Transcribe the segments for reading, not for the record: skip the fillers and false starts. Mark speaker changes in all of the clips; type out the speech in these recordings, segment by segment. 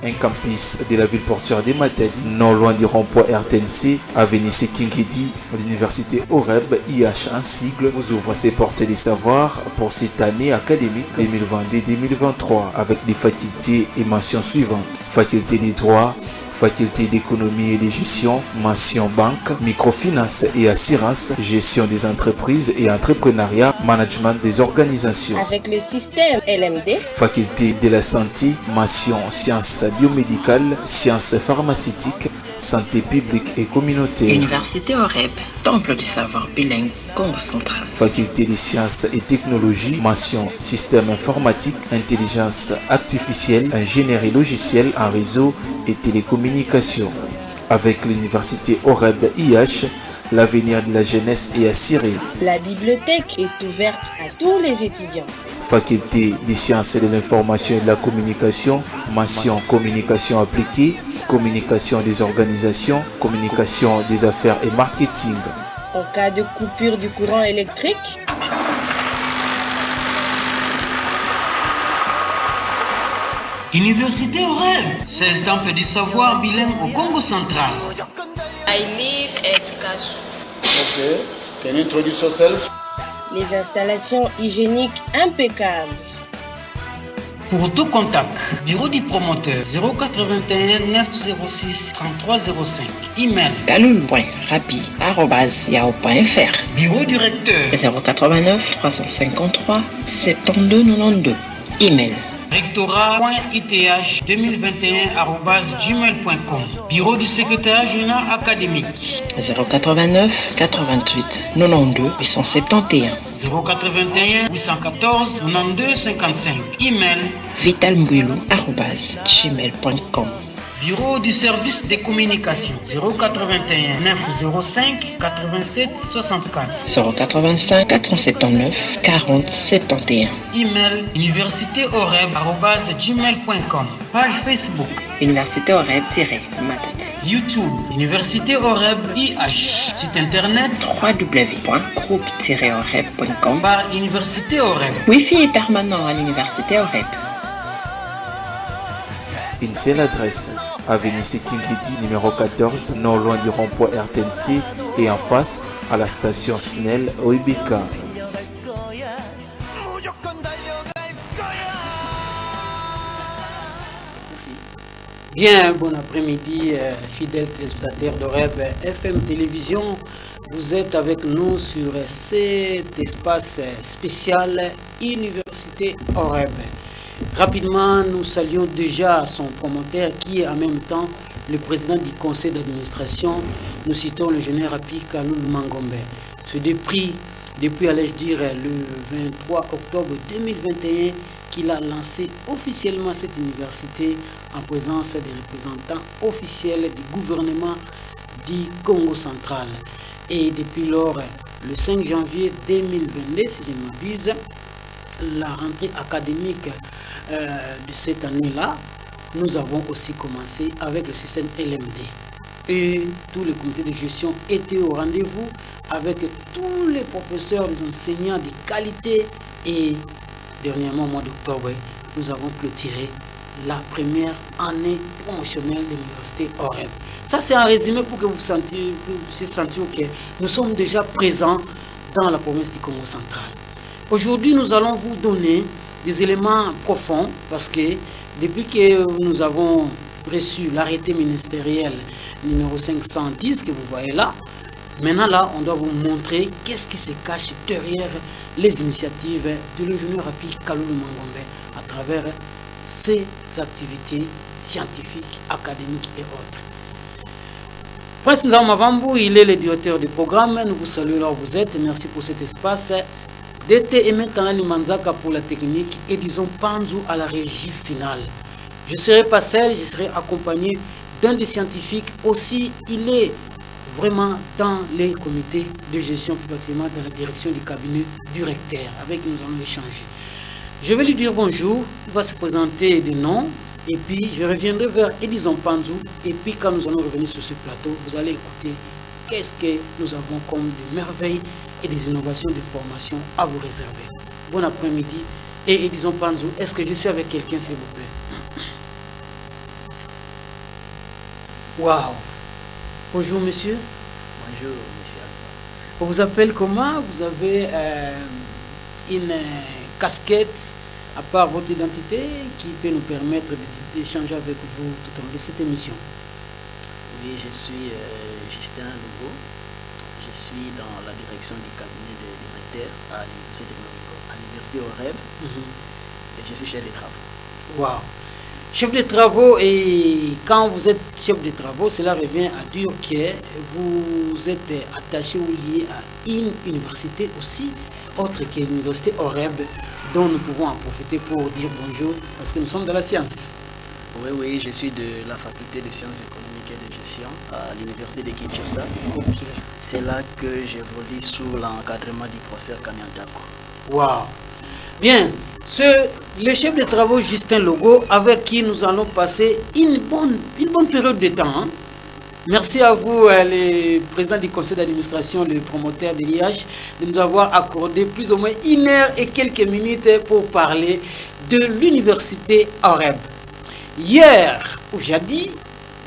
Speaker 1: un campus de la ville portuaire de Matadi, non loin du rond-point RTNC, avenue Sekingedi. L'université OREB IH en sigle vous ouvre ses portes des savoirs pour cette année académique 2022-2023 avec des facultés et mentions suivantes: faculté des droits, faculté d'économie et de gestion, mention banque, microfinance et assurance, gestion des entreprises et entrepreneuriat, management des organisations.
Speaker 2: Avec le système LMD,
Speaker 1: Faculté de la santé, mention sciences biomédicales, sciences pharmaceutiques, santé publique et communautaire.
Speaker 3: Université OREB, temple du savoir bilingue, Congo central.
Speaker 1: Faculté des sciences et technologies, mention système informatique, intelligence artificielle, ingénierie logicielle en réseau et télécommunications. Avec l'université OREB IH, l'avenir de la jeunesse est assuré.
Speaker 2: la bibliothèque est ouverte à tous les étudiants.
Speaker 1: Faculté des sciences de l'information et de la communication, mention communication appliquée, communication des organisations, communication des affaires et marketing.
Speaker 2: En cas de coupure du courant électrique,
Speaker 4: Université OREB, c'est le temple du savoir bilingue au Congo central.
Speaker 5: I live at Kasu.
Speaker 6: Okay. Can you introduce yourself?
Speaker 2: les installations hygiéniques impeccables.
Speaker 4: Pour tout contact, bureau du promoteur 081 906 3305. Email
Speaker 3: kaloul.rapi@yahoo.fr.
Speaker 4: bureau du recteur
Speaker 3: 089 353 72 92. Email
Speaker 4: rectorat.ith2021@gmail.com. Bureau du secrétaire général académique
Speaker 3: 089 88 92 871.
Speaker 4: 081 814 92 55. Email
Speaker 3: vitalmbouilou@gmail.com.
Speaker 4: Bureau du service des communications 081 905 87 64.
Speaker 3: 085 479 40 71.
Speaker 4: Email universitéoreb@gmail.com. Page Facebook
Speaker 3: Université OREB-Matadi.
Speaker 4: YouTube Université OREB IH. Site internet
Speaker 3: www.groupe-oreb.com.
Speaker 4: par Université OREB.
Speaker 3: Wi-Fi est permanent à l'Université OREB.
Speaker 1: Une seule adresse, avenue Sekingedi numéro 14, non loin du rond-point RTNC et en face à la station SNEL Oibika.
Speaker 4: Bien, bon après-midi, fidèles téléspectateurs d'OREB FM Télévision. Vous êtes avec nous sur cet espace spécial Université OREB. Rapidement, nous saluons déjà son promoteur qui est en même temps le président du conseil d'administration. Nous citons le général Rapi Kaloul Mangombe. Ce depuis, allais-je dire, le 23 octobre 2021, qu'il a lancé officiellement cette université en présence des représentants officiels du gouvernement du Congo central. Et depuis lors, le 5 janvier 2022, si je ne m'abuse, la rentrée académique de cette année-là, nous avons aussi commencé avec le système LMD. Et tous les comités de gestion étaient au rendez-vous avec tous les professeurs, les enseignants de qualité. Et dernièrement, au mois d'octobre, nous avons clôturé la première année promotionnelle de l'université OREB. Ça, c'est un résumé pour que vous puissiez sentir que nous sommes déjà présents dans la province du Congo central. Aujourd'hui, nous allons vous donner des éléments profonds parce que depuis que nous avons reçu l'arrêté ministériel numéro 510 que vous voyez là, maintenant là, on doit vous montrer qu'est-ce qui se cache derrière les initiatives de l'ingénieur Rapi Kaloul Mangombe à travers ses activités scientifiques, académiques et autres. Prince Nzamavambu, il est le directeur du programme. Nous vous saluons là où vous êtes. Merci pour cet espace. DT et maintenant Manzaka pour la technique et disons Panzu à la régie finale. Je serai pas seul, je serai accompagné d'un des scientifiques. Aussi, il est vraiment dans les comités de gestion, plus particulièrement dans la direction du cabinet du recteur. Avec qui nous allons échanger. Je vais lui dire bonjour, il va se présenter des noms. Et puis je reviendrai vers Edison Panzu. Et puis quand nous allons revenir sur ce plateau, vous allez écouter qu'est-ce que nous avons comme de merveilles et des innovations de formation à vous réserver. Bon après-midi. Et Edison Panzu, est-ce que je suis avec quelqu'un s'il vous plaît? Waouh. Bonjour monsieur.
Speaker 7: Bonjour, monsieur Alpha.
Speaker 4: On vous appelle comment? Vous avez une casquette à part votre identité qui peut nous permettre d'échanger avec vous tout au long de cette émission.
Speaker 7: Oui, je suis Justin Logo. Je suis dans la direction du cabinet de directeur à l'université OREB. Et je suis chef de travaux.
Speaker 4: Waouh. Chef de travaux, et quand vous êtes chef de travaux, cela revient à dire que vous êtes attaché ou lié à une université aussi, autre que l'université OREB, dont nous pouvons en profiter pour dire bonjour, parce que nous sommes dans la science.
Speaker 7: Oui, je suis de la faculté de sciences économiques et de gestion à l'université de Kinshasa.
Speaker 4: Ok.
Speaker 7: C'est là que j'évolue sous l'encadrement du professeur Kanyantako.
Speaker 4: Waouh. Bien, le chef de travaux Justin Logo, avec qui nous allons passer une bonne période de temps. Hein. Merci à vous, le président du conseil d'administration, le promoteur de l'IH, de nous avoir accordé plus ou moins 1 heure et quelques minutes pour parler de l'université OREB. Hier, ou jadis,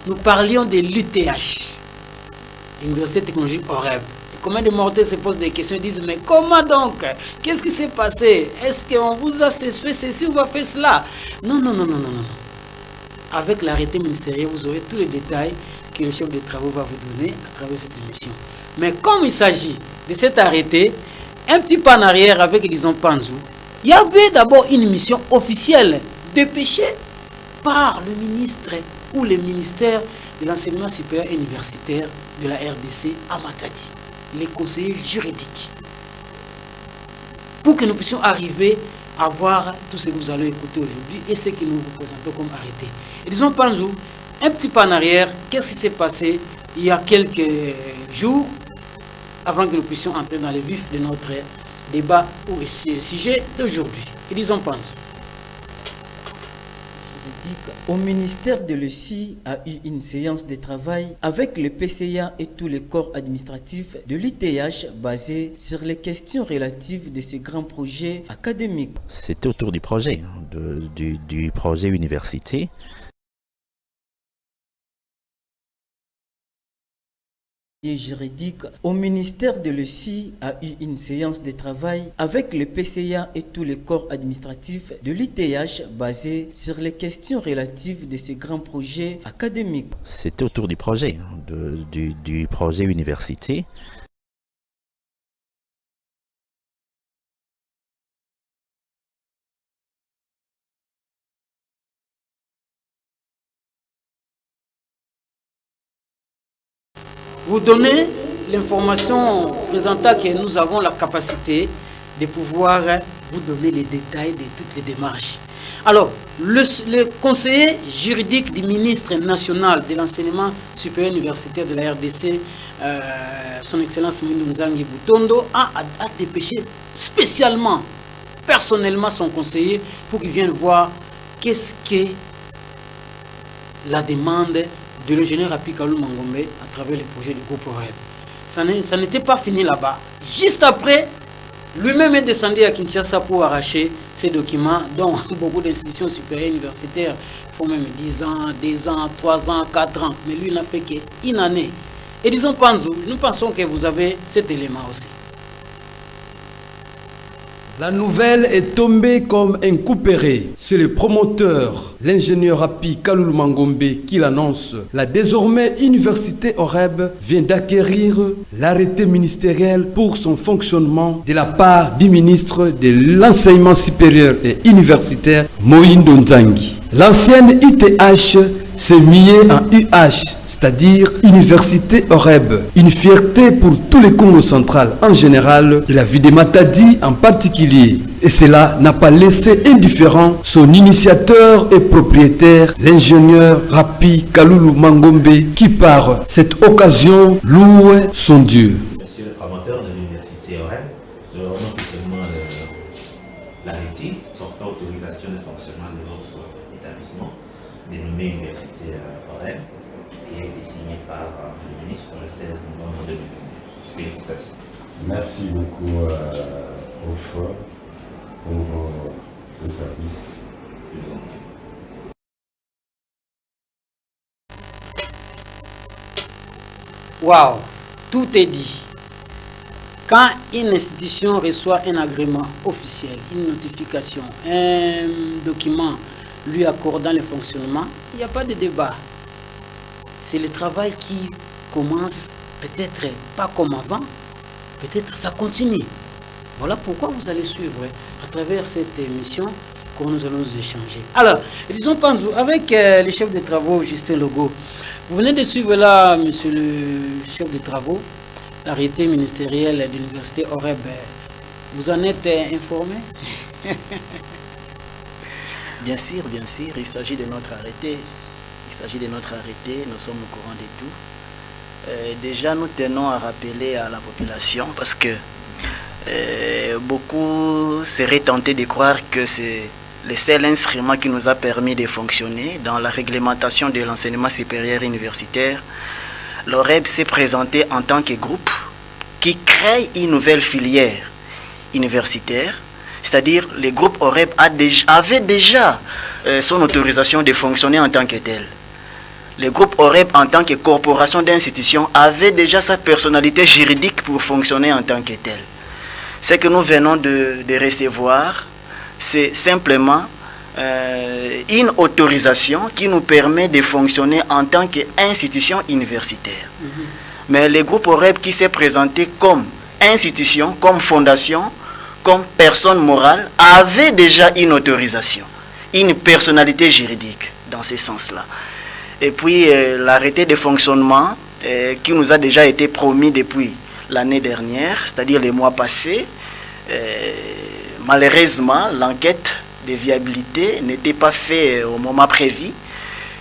Speaker 4: nous parlions de l'UTH, l'université technologique OREB. Combien de mortels se posent des questions et disent mais comment donc? Qu'est-ce qui s'est passé? Est-ce qu'on vous a fait ceci ou on va faire cela? Non. Avec l'arrêté ministériel, vous aurez tous les détails que le chef de travaux va vous donner à travers cette émission. Mais comme il s'agit de cet arrêté, un petit pas en arrière avec disons Panzou, il y avait d'abord une mission officielle dépêchée par le ministre ou le ministère de l'enseignement supérieur et universitaire de la RDC à Matadi, les conseillers juridiques, pour que nous puissions arriver à voir tout ce que nous allons écouter aujourd'hui et ce que nous représentons comme arrêté. Et disons Panzou, un petit pas en arrière, qu'est-ce qui s'est passé il y a quelques jours avant que nous puissions entrer dans le vif de notre débat ou sujet d'aujourd'hui. Et disons Panzou.
Speaker 8: Au ministère de l'ESI a eu une séance de travail avec le PCA et tous les corps administratifs de l'ITH basés sur les questions relatives de ces grands projets académiques.
Speaker 9: C'était autour du projet, du projet université.
Speaker 8: Juridique au ministère de l'ESI a eu une séance de travail avec le PCA et tous les corps administratifs de l'ITH basés sur les questions relatives de ces grands projets académiques.
Speaker 9: C'était autour du projet, du projet université.
Speaker 4: Vous donnez l'information présentant que nous avons la capacité de pouvoir vous donner les détails de toutes les démarches. Alors, le conseiller juridique du ministre national de l'enseignement supérieur universitaire de la RDC, son Excellence Moïndo Nzangi Boutondo, a dépêché spécialement, personnellement son conseiller pour qu'il vienne voir qu'est-ce que la demande de l'ingénieur Rapi Kalou Mangombe à travers les projets du groupe OREB. Ça n'était pas fini là-bas. Juste après, lui-même est descendu à Kinshasa pour arracher ces documents dont beaucoup d'institutions supérieures universitaires font même 10 ans, 2 ans, 3 ans, 4 ans. Mais lui n'a fait qu'une année. Et disons Panzou, nous pensons que vous avez cet élément aussi.
Speaker 10: La nouvelle est tombée comme un couperet. C'est le promoteur, l'ingénieur Rapi Kalou Mangombe qui l'annonce. La désormais université OREB vient d'acquérir l'arrêté ministériel pour son fonctionnement de la part du ministre de l'enseignement supérieur et universitaire Moïndo Nzangi. L'ancienne ITH s'est muée en UH, c'est-à-dire Université OREB, une fierté pour tous les Congo central en général et la ville de Matadi en particulier. Et cela n'a pas laissé indifférent son initiateur et propriétaire, l'ingénieur Rapi Kalou Mangombe, qui par cette occasion loue son Dieu.
Speaker 11: Monsieur le promoteur de l'Université OREB, je remercie officiellement l'arrêté portant autorisation de fonctionnement de notre établissement, dénommé Université OREB, qui a été signé par le ministre le 16 novembre 2020. Félicitations.
Speaker 12: Merci beaucoup, prof, pour ce service.
Speaker 11: Je vous en prie.
Speaker 4: Waouh, tout est dit. Quand une institution reçoit un agrément officiel, une notification, un document lui accordant le fonctionnement, il n'y a pas de débat. C'est le travail qui commence, peut-être pas comme avant, peut-être ça continue. Voilà pourquoi vous allez suivre à travers cette émission que nous allons nous échanger. Alors, disons Panzou, avec le chef de travaux Justin Logo, vous venez de suivre là, monsieur le chef de travaux, l'arrêté ministériel de l'université OREB. Vous en êtes informé?
Speaker 7: Bien sûr, il s'agit de notre arrêté. Nous sommes au courant de tout. Déjà, nous tenons à rappeler à la population parce que beaucoup seraient tentés de croire que c'est le seul instrument qui nous a permis de fonctionner dans la réglementation de l'enseignement supérieur universitaire. L'OREB s'est présenté en tant que groupe qui crée une nouvelle filière universitaire, c'est-à-dire le groupe OREB avait déjà son autorisation de fonctionner en tant que tel. Le groupe OREB en tant que corporation d'institution avait déjà sa personnalité juridique pour fonctionner en tant que tel. Ce que nous venons de recevoir, c'est simplement une autorisation qui nous permet de fonctionner en tant qu'institution universitaire. Mais le groupe OREB qui s'est présenté comme institution, comme fondation, comme personne morale, avait déjà une autorisation, une personnalité juridique dans ce sens-là. Et puis l'arrêté de fonctionnement qui nous a déjà été promis depuis l'année dernière, c'est-à-dire les mois passés, malheureusement, l'enquête de viabilité n'était pas faite au moment prévu.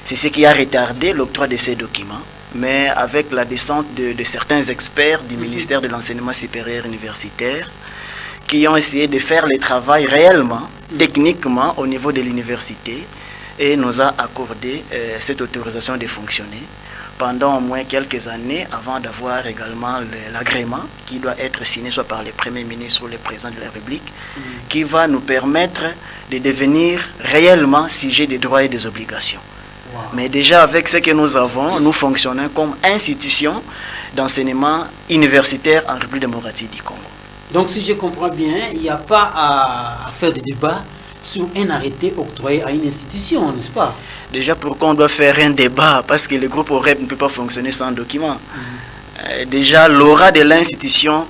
Speaker 7: C'est ce qui a retardé l'octroi de ces documents. Mais avec la descente de certains experts du ministère de l'Enseignement supérieur universitaire qui ont essayé de faire le travail réellement, techniquement, au niveau de l'université et nous a accordé cette autorisation de fonctionner pendant au moins quelques années avant d'avoir également l'agrément qui doit être signé soit par le Premier ministre ou le Président de la République qui va nous permettre de devenir réellement sujet des droits et des obligations. Wow. Mais déjà avec ce que nous avons, nous fonctionnons comme institution d'enseignement universitaire en République démocratique du Congo.
Speaker 4: Donc si je comprends bien, il n'y a pas à faire de débat sur un arrêté octroyé à une institution, n'est-ce pas?
Speaker 7: Déjà, pourquoi on doit faire un débat? Parce que le groupe OREB ne peut pas fonctionner sans document. Déjà, l'aura de l'institution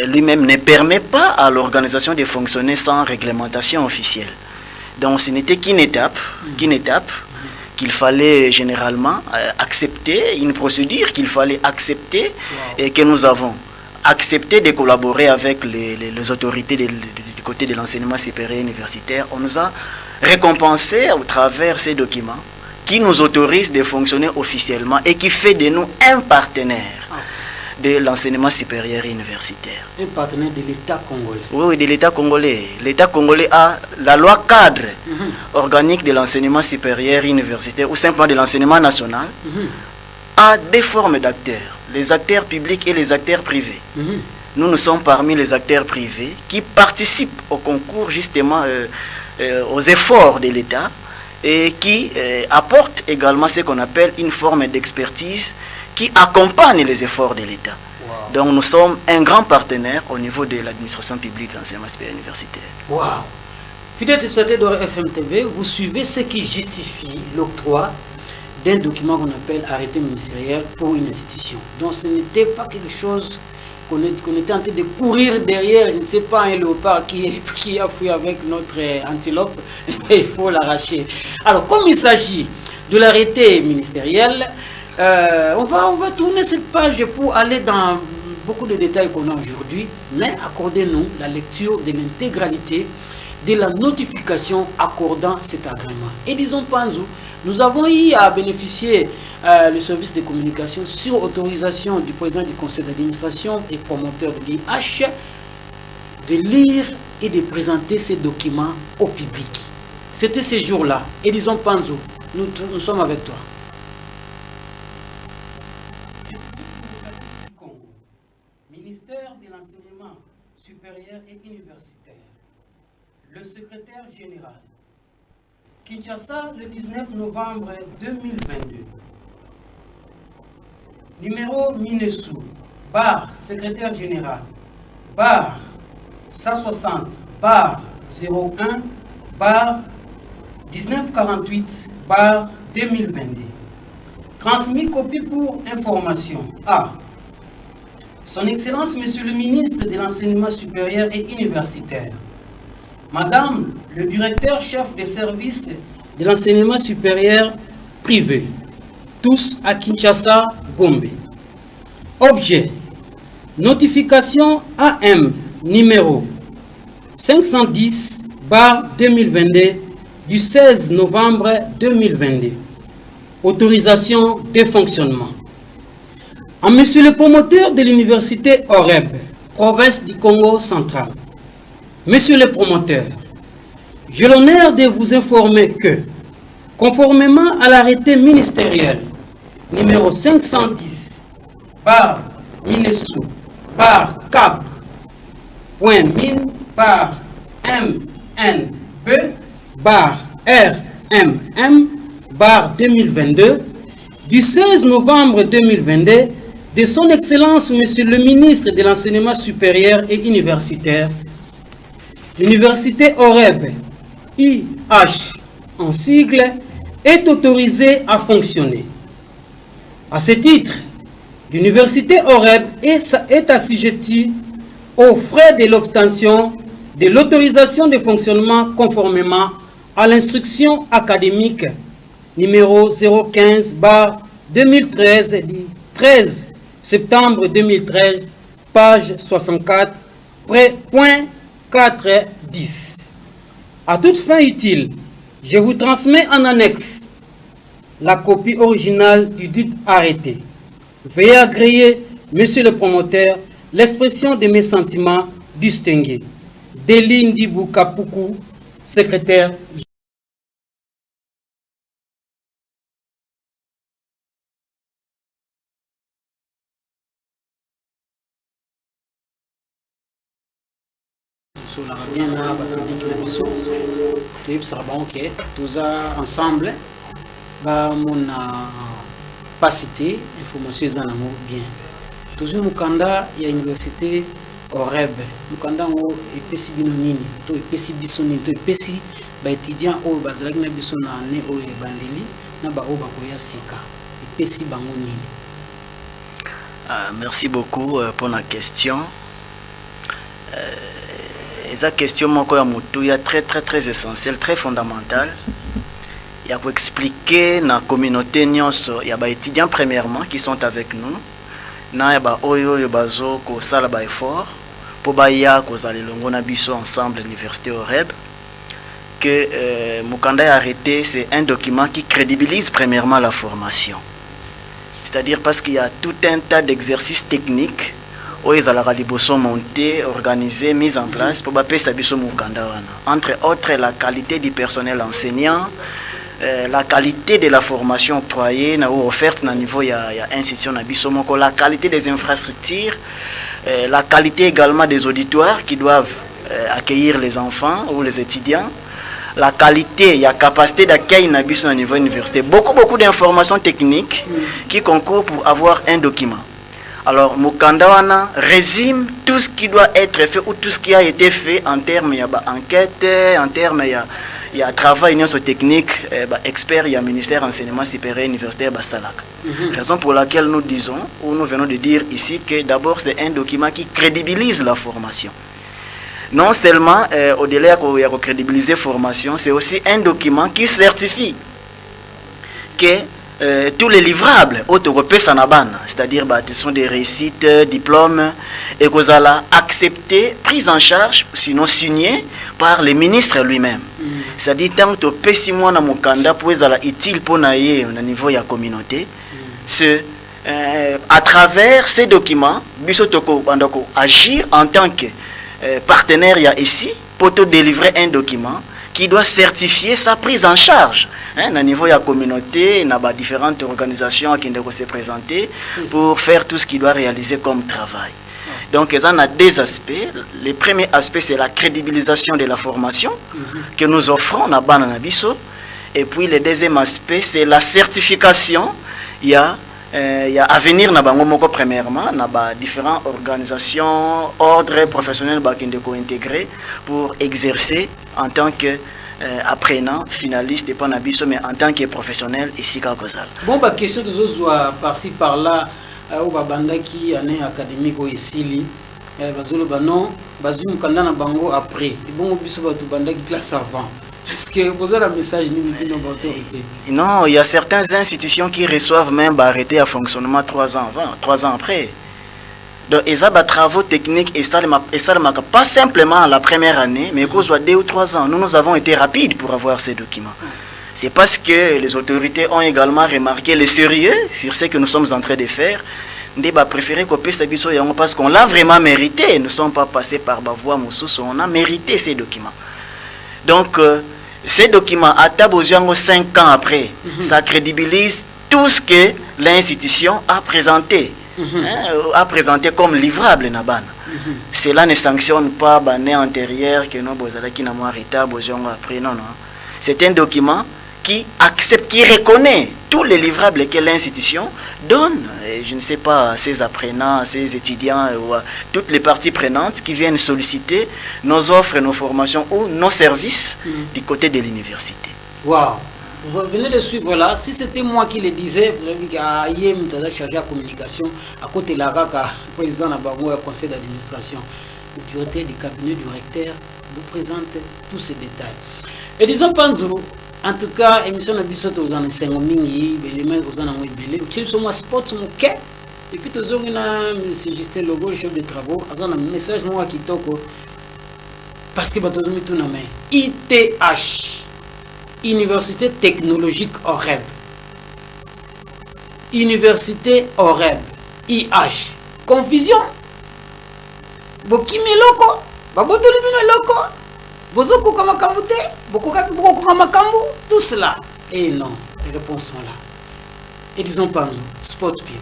Speaker 7: lui-même ne permet pas à l'organisation de fonctionner sans réglementation officielle. Donc, ce n'était qu'une étape, qu'il fallait généralement accepter, une procédure qu'il fallait accepter et que nous avons accepté de collaborer avec les autorités du côté de l'enseignement supérieur universitaire. On nous a récompensé au travers ces documents qui nous autorisent de fonctionner officiellement et qui fait de nous un partenaire de l'enseignement supérieur universitaire.
Speaker 4: Un partenaire de l'État congolais.
Speaker 7: Oui, de l'État congolais. L'État congolais a la loi cadre organique de l'enseignement supérieur universitaire ou simplement de l'enseignement national a deux formes d'acteurs, les acteurs publics et les acteurs privés. Nous sommes parmi les acteurs privés qui participent au concours justement aux efforts de l'État et qui apportent également ce qu'on appelle une forme d'expertise qui accompagne les efforts de l'État. Wow. Donc nous sommes un grand partenaire au niveau de l'administration publique de l'enseignement supérieur universitaire.
Speaker 4: Waouh! Fidèles téléspectateurs de FMTV, vous suivez ce qui justifie l'octroi d'un document qu'on appelle arrêté ministériel pour une institution. Donc ce n'était pas quelque chose qu'on était en train de courir derrière, je ne sais pas, un léopard qui a fui avec notre antilope, il faut l'arracher. Alors comme il s'agit de l'arrêté ministériel, on va tourner cette page pour aller dans beaucoup de détails qu'on a aujourd'hui, mais accordez-nous la lecture de l'intégralité de la notification accordant cet agrément. Et disons Panzou, nous avons eu à bénéficier le service de communication sur autorisation du président du conseil d'administration et promoteur de l'IH de lire et de présenter ces documents au public. C'était ces jours-là. Et disons Panzou, nous sommes avec toi. Ministère de l'enseignement supérieur et universitaire. Le secrétaire général. Kinshasa, le 19 novembre 2022. numéro Minesou, bar secrétaire général, bar 160, bar 01, bar 1948, bar 2022. Transmis copie pour information. A. Son Excellence, Monsieur le ministre de l'Enseignement supérieur et universitaire. Madame le directeur chef des services de l'enseignement supérieur privé. Tous à Kinshasa, Gombe. Objet. Notification AM numéro 510 2022 du 16 novembre 2022. Autorisation de fonctionnement. À Monsieur le promoteur de l'université OREB, province du Congo central. Monsieur le promoteur, j'ai l'honneur de vous informer que, conformément à l'arrêté ministériel numéro 510 par Minesou par cap.mine par MNB par RMM par 2022 du 16 novembre 2022 de son Excellence Monsieur le ministre de l'Enseignement supérieur et universitaire, l'Université OREB, IH en sigle, est autorisée à fonctionner. À ce titre, l'Université OREB est assujettie aux frais de l'obtention de l'autorisation de fonctionnement conformément à l'instruction académique numéro 015/2013 du 13 septembre 2013, page 64, point 4.10. À toute fin utile, je vous transmets en annexe la copie originale du dit arrêté. Veuillez agréer, Monsieur le promoteur, l'expression de mes sentiments distingués. Deline Diboukapuku, secrétaire. Tous ensemble, mon capacité, information bien. Tous mukanda ya université OREB, mukanda ngo epesi bino nini, to epesi biso nini, to epesi ba étudiant o bazalaki na biso na année o ebandeli na ba o bakoya sika, epesi bango nini.
Speaker 7: Merci beaucoup pour la question. Esa question moko ya mutu ya très essentielle, très fondamentale. Il y a pour expliquer na communauté nyonso, il y a ba étudiants premièrement qui sont avec nous. Na ya ba oyo bazo ko sala ba effort pour ba ya ko zali longo na biso ensemble l'université OREB que mukanda ya arrêté, c'est un document qui crédibilise premièrement la formation. C'est-à-dire parce qu'il y a tout un tas d'exercices techniques où ils allaient monter, organisés, mis en place pour entre autres la qualité du personnel enseignant, la qualité de la formation octroyée ou offerte à niveau il y a institution la qualité des infrastructures, la qualité également des auditoires qui doivent accueillir les enfants ou les étudiants, la qualité, il y a capacité d'accueil à niveau université, beaucoup d'informations techniques qui concourent pour avoir un document. Alors, Mukandawana résume tout ce qui doit être fait ou tout ce qui a été fait en termes d'enquête, en termes de travail technique, expert, il y a ministère enseignement supérieur universitaire Bastalak. Raison pour laquelle nous disons, ou nous venons de dire ici, que d'abord c'est un document qui crédibilise la formation. Non seulement au-delà de crédibiliser la formation, c'est aussi un document qui certifie que tous les livrables c'est-à-dire ce sont des réussites, diplômes et qu'on a accepté, pris en charge, sinon signés par le ministre lui-même. C'est-à-dire tant que tu mois na mukanda pour être utile pour naïe au niveau de la communauté, c'est à travers ces documents, bisotoko bandoko agir en tant que partenaire ici pour te délivrer un document qui doit certifier sa prise en charge. Au niveau de la communauté, il y a différentes organisations qui doivent se présenter pour faire tout ce qu'il doit réaliser comme travail. Donc, il y a deux aspects. Le premier aspect, c'est la crédibilisation de la formation que nous offrons à Bananabiso. Et puis, le deuxième aspect, c'est la certification. Il y a Il y a Avenir na bango moko premièrement, na ba différentes organisations, ordres professionnels bakindeko intégrés pour exercer en tant que apprenant, finaliste, pas nabiso, mais en tant que professionnel ici à Kozal.
Speaker 4: Bon, bah question de zozoa par-ci par-là, au babanda qui année académique au Isili, bazolo banon, bazum kandana bango après. Et bon, biso batu banda qui classe avant. Est-ce que vous avez un message ni autorité?
Speaker 7: Non, il y a certaines institutions qui reçoivent même arrêter à fonctionnement 3 ans avant, 3 ans après. Donc, ils ont des travaux techniques et ça ne pas simplement la première année, mais qu'au soit 2 ou 3 ans. Nous avons été rapides pour avoir ces documents. C'est parce que les autorités ont également remarqué le sérieux sur ce que nous sommes en train de faire. Nous avons préféré copier ces documents parce qu'on l'a vraiment mérité. Nous ne sommes pas passés par la voie Moussous, on a mérité ces documents. Donc, ces documents, à Taboziango 5 ans après, ça crédibilise tout ce que l'institution a présenté. A présenté comme livrable Naban. Cela ne sanctionne pas l'année antérieure que nous avons arrêté après. Non, non. C'est un document qui accepte, qui reconnaît tous les livrables que l'institution donne. Et je ne sais pas, ces apprenants, ces étudiants, ou toutes les parties prenantes qui viennent solliciter nos offres, nos formations ou nos services du côté de l'université.
Speaker 4: Waouh! Vous venez de suivre là. Si c'était moi qui le disais, vous avez dit qu'Ayem t'a chargé la communication à côté de la président Nabango et conseil d'administration. Le directeur du cabinet du recteur vous présente tous ces détails. Et disons Panzo, en tout cas, émission de Bissot aux années 5 mingi, les aux années belé, tu sais moi sport mon quai. Et puis tous on a M. Justin Logo, le chef de travaux, on a un message moi qui toko parce que bateau tout na main. ITH. Université technologique OREB. Université OREB. IH. Confusion. Bokimi loko. Babotoli bino loko. Bozoko kama kambute. Boko kama kambu. Tout cela. Et non. Les réponses sont là. Et disons pas nous. Spot pile.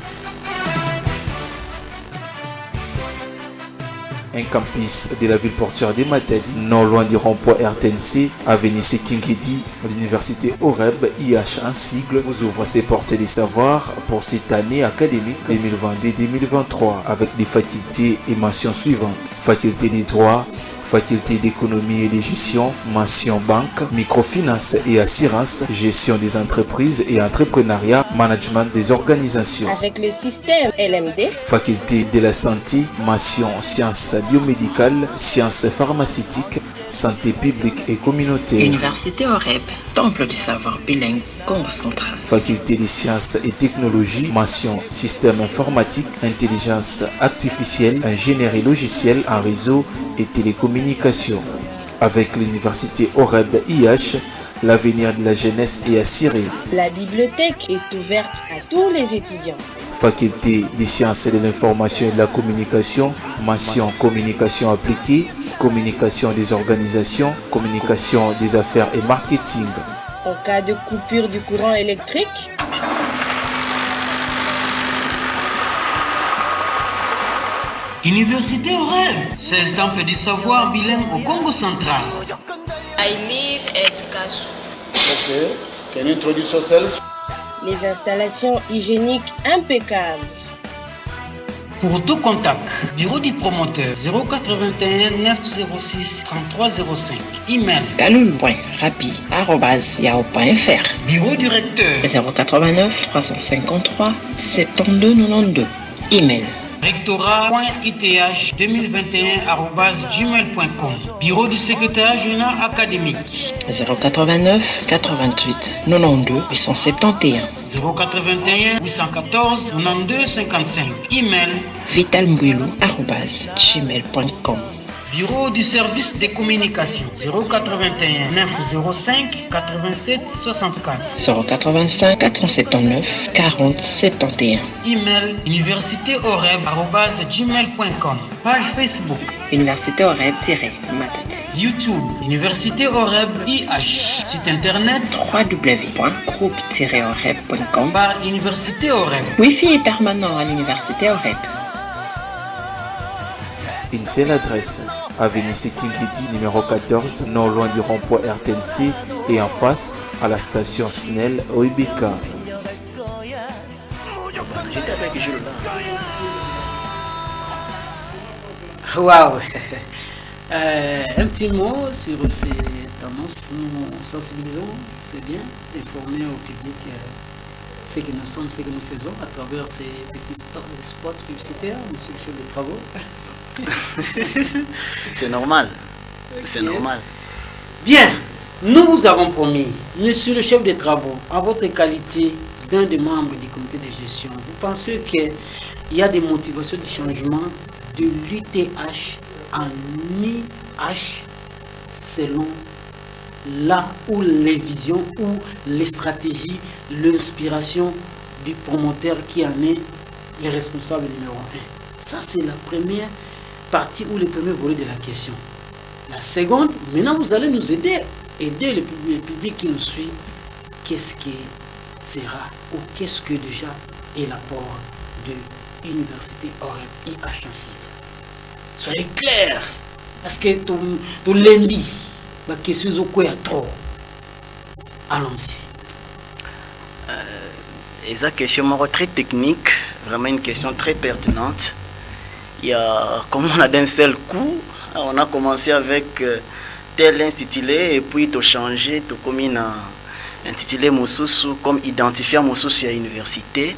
Speaker 1: Un campus de la ville portuaire de Matadi, non loin du rond-point RTNC, avenue Sekingedi, l'université OREB, IH en sigle, vous ouvre ses portes des savoirs pour cette année académique 2022-2023 avec des facultés et mentions suivantes. Faculté des droits, faculté d'économie et de gestion, mention banque, microfinance et assurance, gestion des entreprises et entrepreneuriat, management des organisations.
Speaker 2: Avec le système LMD.
Speaker 1: Faculté de la santé, mention sciences biomédicales, sciences pharmaceutiques, santé publique et communautaire.
Speaker 3: Université OREB, temple du savoir bilingue, Congo central.
Speaker 1: Faculté des sciences et technologies, mention système informatique, intelligence artificielle, ingénierie logicielle en réseau et télécommunications. Avec l'université OREB IH, l'avenir de la jeunesse est assuré.
Speaker 2: La bibliothèque est ouverte à tous les étudiants.
Speaker 1: Faculté des sciences de l'information et de la communication, mention communication appliquée, communication des organisations, communication des affaires et marketing.
Speaker 2: En cas de coupure du courant électrique,
Speaker 13: Université OREB, c'est le temple du savoir bilingue au Congo central.
Speaker 5: I live at Kassou.
Speaker 6: Okay. Can you introduce yourself?
Speaker 2: les installations hygiéniques impeccables.
Speaker 13: Pour tout contact, bureau du promoteur 081 906 3305. Email
Speaker 3: kaloul.rapi@yahoo.fr.
Speaker 13: Bureau du recteur
Speaker 3: 089 353 72 92. Email
Speaker 13: rectorat.ith2021@gmail.com. Bureau du secrétaire général académique
Speaker 3: 089 88 92 871.
Speaker 13: 081 814 92 55. Email
Speaker 3: vitalmbouilou@gmail.com.
Speaker 13: Bureau du service des communications 081 905 87 64.
Speaker 3: 085 479 40 71.
Speaker 13: Email universitéoreb@gmail.com. Page Facebook
Speaker 3: Université OREB-Matadi.
Speaker 13: YouTube Université OREB IH. Site internet
Speaker 3: www.groupe-oreb.com.
Speaker 13: par Université OREB.
Speaker 3: Wi-Fi est permanent à l'Université OREB.
Speaker 1: Une seule adresse, avenue Sekingedi, numéro 14, non loin du rond-point RTNC et en face à la station Snell Oibika.
Speaker 7: J'étais avec Jules là.
Speaker 4: Waouh. Un petit mot sur ces tendances. Nous sensibilisons, c'est bien, d'informer au public ce que nous sommes, ce que nous faisons à travers ces petits spots publicitaires, monsieur le chef de travaux.
Speaker 7: C'est normal. C'est normal.
Speaker 4: Bien, nous vous avons promis, monsieur le chef de travaux, à votre qualité d'un des membres du comité de gestion, vous pensez qu'il y a des motivations de changement de l'UTH en IH selon là où les visions, ou les stratégies, l'inspiration du promoteur qui en est le responsable numéro 1. Ça, c'est la première partie ou le premier volet de la question. La seconde, maintenant vous allez nous aider le public qui nous suit. Qu'est-ce qui sera ou qu'est-ce que déjà est l'apport de l'université OREB IH en cycle? Soyez clairs, parce que tout lundi, la question est trop. Allons-y.
Speaker 7: Et ça, question très technique, vraiment une question très pertinente. Il y a, comme on a d'un seul coup, on a commencé avec tel intitulé et puis tu as changé, tu as commis un intitulé Moussousou comme identifiant Moussousou à l'université.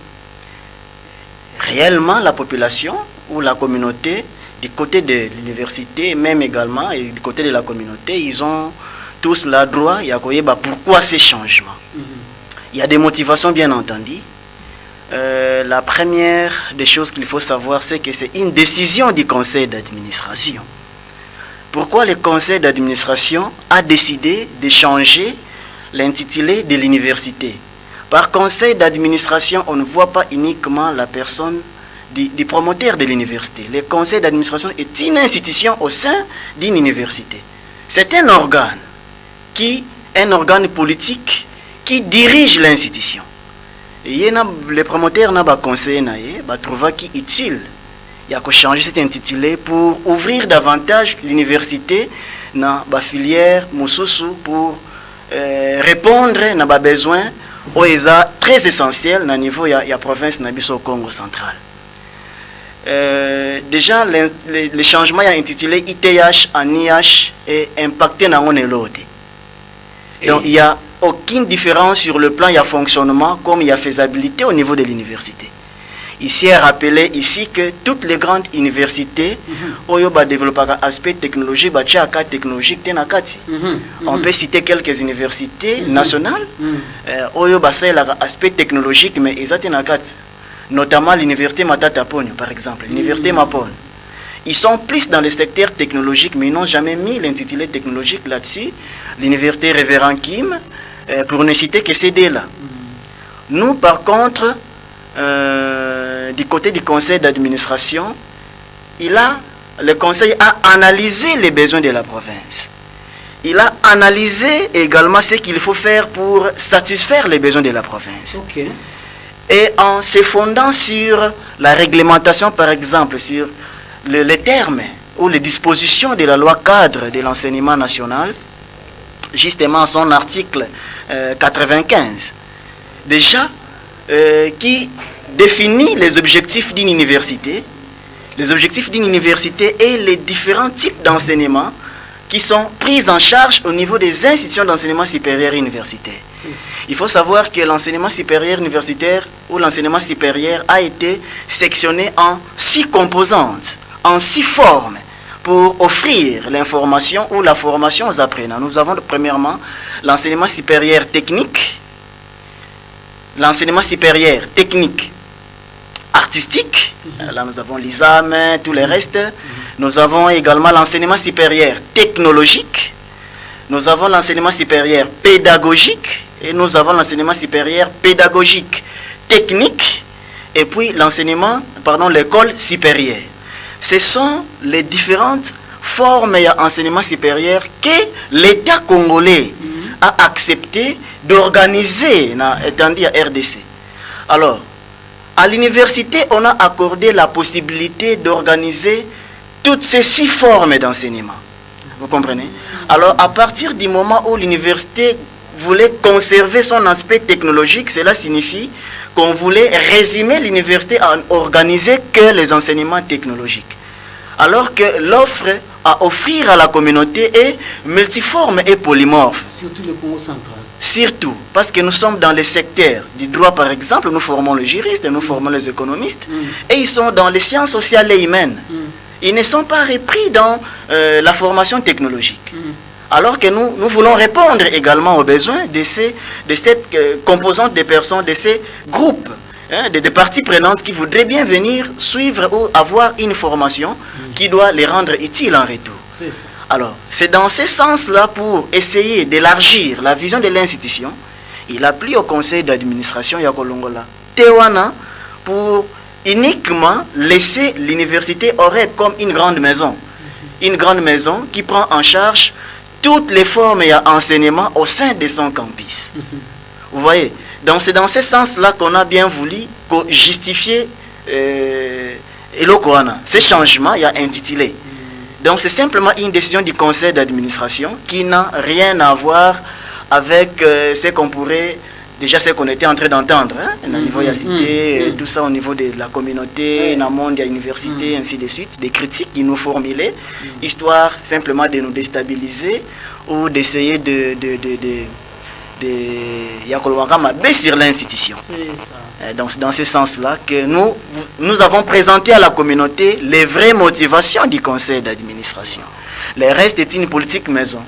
Speaker 7: Réellement, la population ou la communauté, du côté de l'université, même également, et du côté de la communauté, ils ont tous le droit, il y a pourquoi ces changements. Il y a des motivations, bien entendu. La première des choses qu'il faut savoir, c'est que c'est une décision du conseil d'administration. Pourquoi le conseil d'administration a décidé de changer l'intitulé de l'université? Par conseil d'administration, on ne voit pas uniquement la personne du promoteur de l'université. Le conseil d'administration est une institution au sein d'une université. C'est un organe politique qui dirige l'institution. Et le promoteur n'a pas conseillé, trouvé qu'il est utile. Il y a qu'à changer cet intitulé pour ouvrir davantage l'université dans la filière Moussousou pour répondre à nos besoins très essentiels au niveau de la province de Congo central. Déjà, le changement intitulé ITH en IH est impacté dans l'autre. Donc, il n'y a aucune différence sur le plan de fonctionnement comme il y a faisabilité au niveau de l'université. Ici est rappelé ici que toutes les grandes universités ont développé un aspect technologique, on peut citer quelques universités nationales ont un aspect technologique, mais exactement, notamment l'université Matata Ponyo, par exemple, l'université Mapon. Ils sont plus dans le secteur technologique, mais ils n'ont jamais mis l'intitulé technologique là-dessus. L'université Révérend Kim, pour ne citer que ces deux-là. Nous, par contre, du côté du conseil d'administration, le conseil a analysé les besoins de la province. Il a analysé également ce qu'il faut faire pour satisfaire les besoins de la province. Et en se fondant sur la réglementation, par exemple, sur les termes ou les dispositions de la loi cadre de l'enseignement national, justement son article 95, déjà, qui définit les objectifs d'une université, et les différents types d'enseignement qui sont pris en charge au niveau des institutions d'enseignement supérieur universitaire. Il faut savoir que l'enseignement supérieur universitaire ou l'enseignement supérieur a été sectionné en 6 composantes, en 6 formes pour offrir l'information ou la formation aux apprenants. Nous avons premièrement l'enseignement supérieur technique, artistique, là nous avons l'ISAM, tout le reste. Nous avons également l'enseignement supérieur technologique, nous avons l'enseignement supérieur pédagogique, et nous avons l'enseignement supérieur pédagogique technique, et puis l'école supérieure. Ce sont les différentes formes d'enseignement supérieur que l'État congolais a accepté d'organiser dans la RDC. Alors, à l'université, on a accordé la possibilité d'organiser toutes ces 6 formes d'enseignement. Vous comprenez? Alors, à partir du moment où l'université voulait conserver son aspect technologique, cela signifie qu'on voulait résumer l'université à organiser que les enseignements technologiques. Alors que l'offre à offrir à la communauté est multiforme et polymorphe.
Speaker 4: Surtout le Congo central.
Speaker 7: Surtout, parce que nous sommes dans les secteurs du droit, par exemple, nous formons les juristes, nous formons les économistes, et ils sont dans les sciences sociales et humaines. Ils ne sont pas repris dans la formation technologique. Alors que nous voulons répondre également aux besoins de cette composante des personnes, de ces groupes, des parties prenantes qui voudraient bien venir suivre ou avoir une formation qui doit les rendre utiles en retour.
Speaker 4: C'est ça.
Speaker 7: Alors, c'est dans ce sens-là, pour essayer d'élargir la vision de l'institution, il a pris au conseil d'administration Yakolongola Tewana pour uniquement laisser l'université OREB comme une grande maison. Une grande maison qui prend en charge toutes les formes d'enseignement au sein de son campus. Vous voyez, donc c'est dans ce sens-là qu'on a bien voulu justifier ce changement, il y a intitulé. Donc c'est simplement une décision du conseil d'administration qui n'a rien à voir avec ce qu'on pourrait, déjà ce qu'on était en train d'entendre, au niveau de la cité, tout ça au niveau de la communauté, dans le monde de l'université, ainsi de suite, des critiques qui nous formulaient, histoire simplement de nous déstabiliser ou d'essayer de sur l'institution. Donc c'est dans ce sens-là que nous avons présenté à la communauté les vraies motivations du conseil d'administration. Le reste est une politique maison.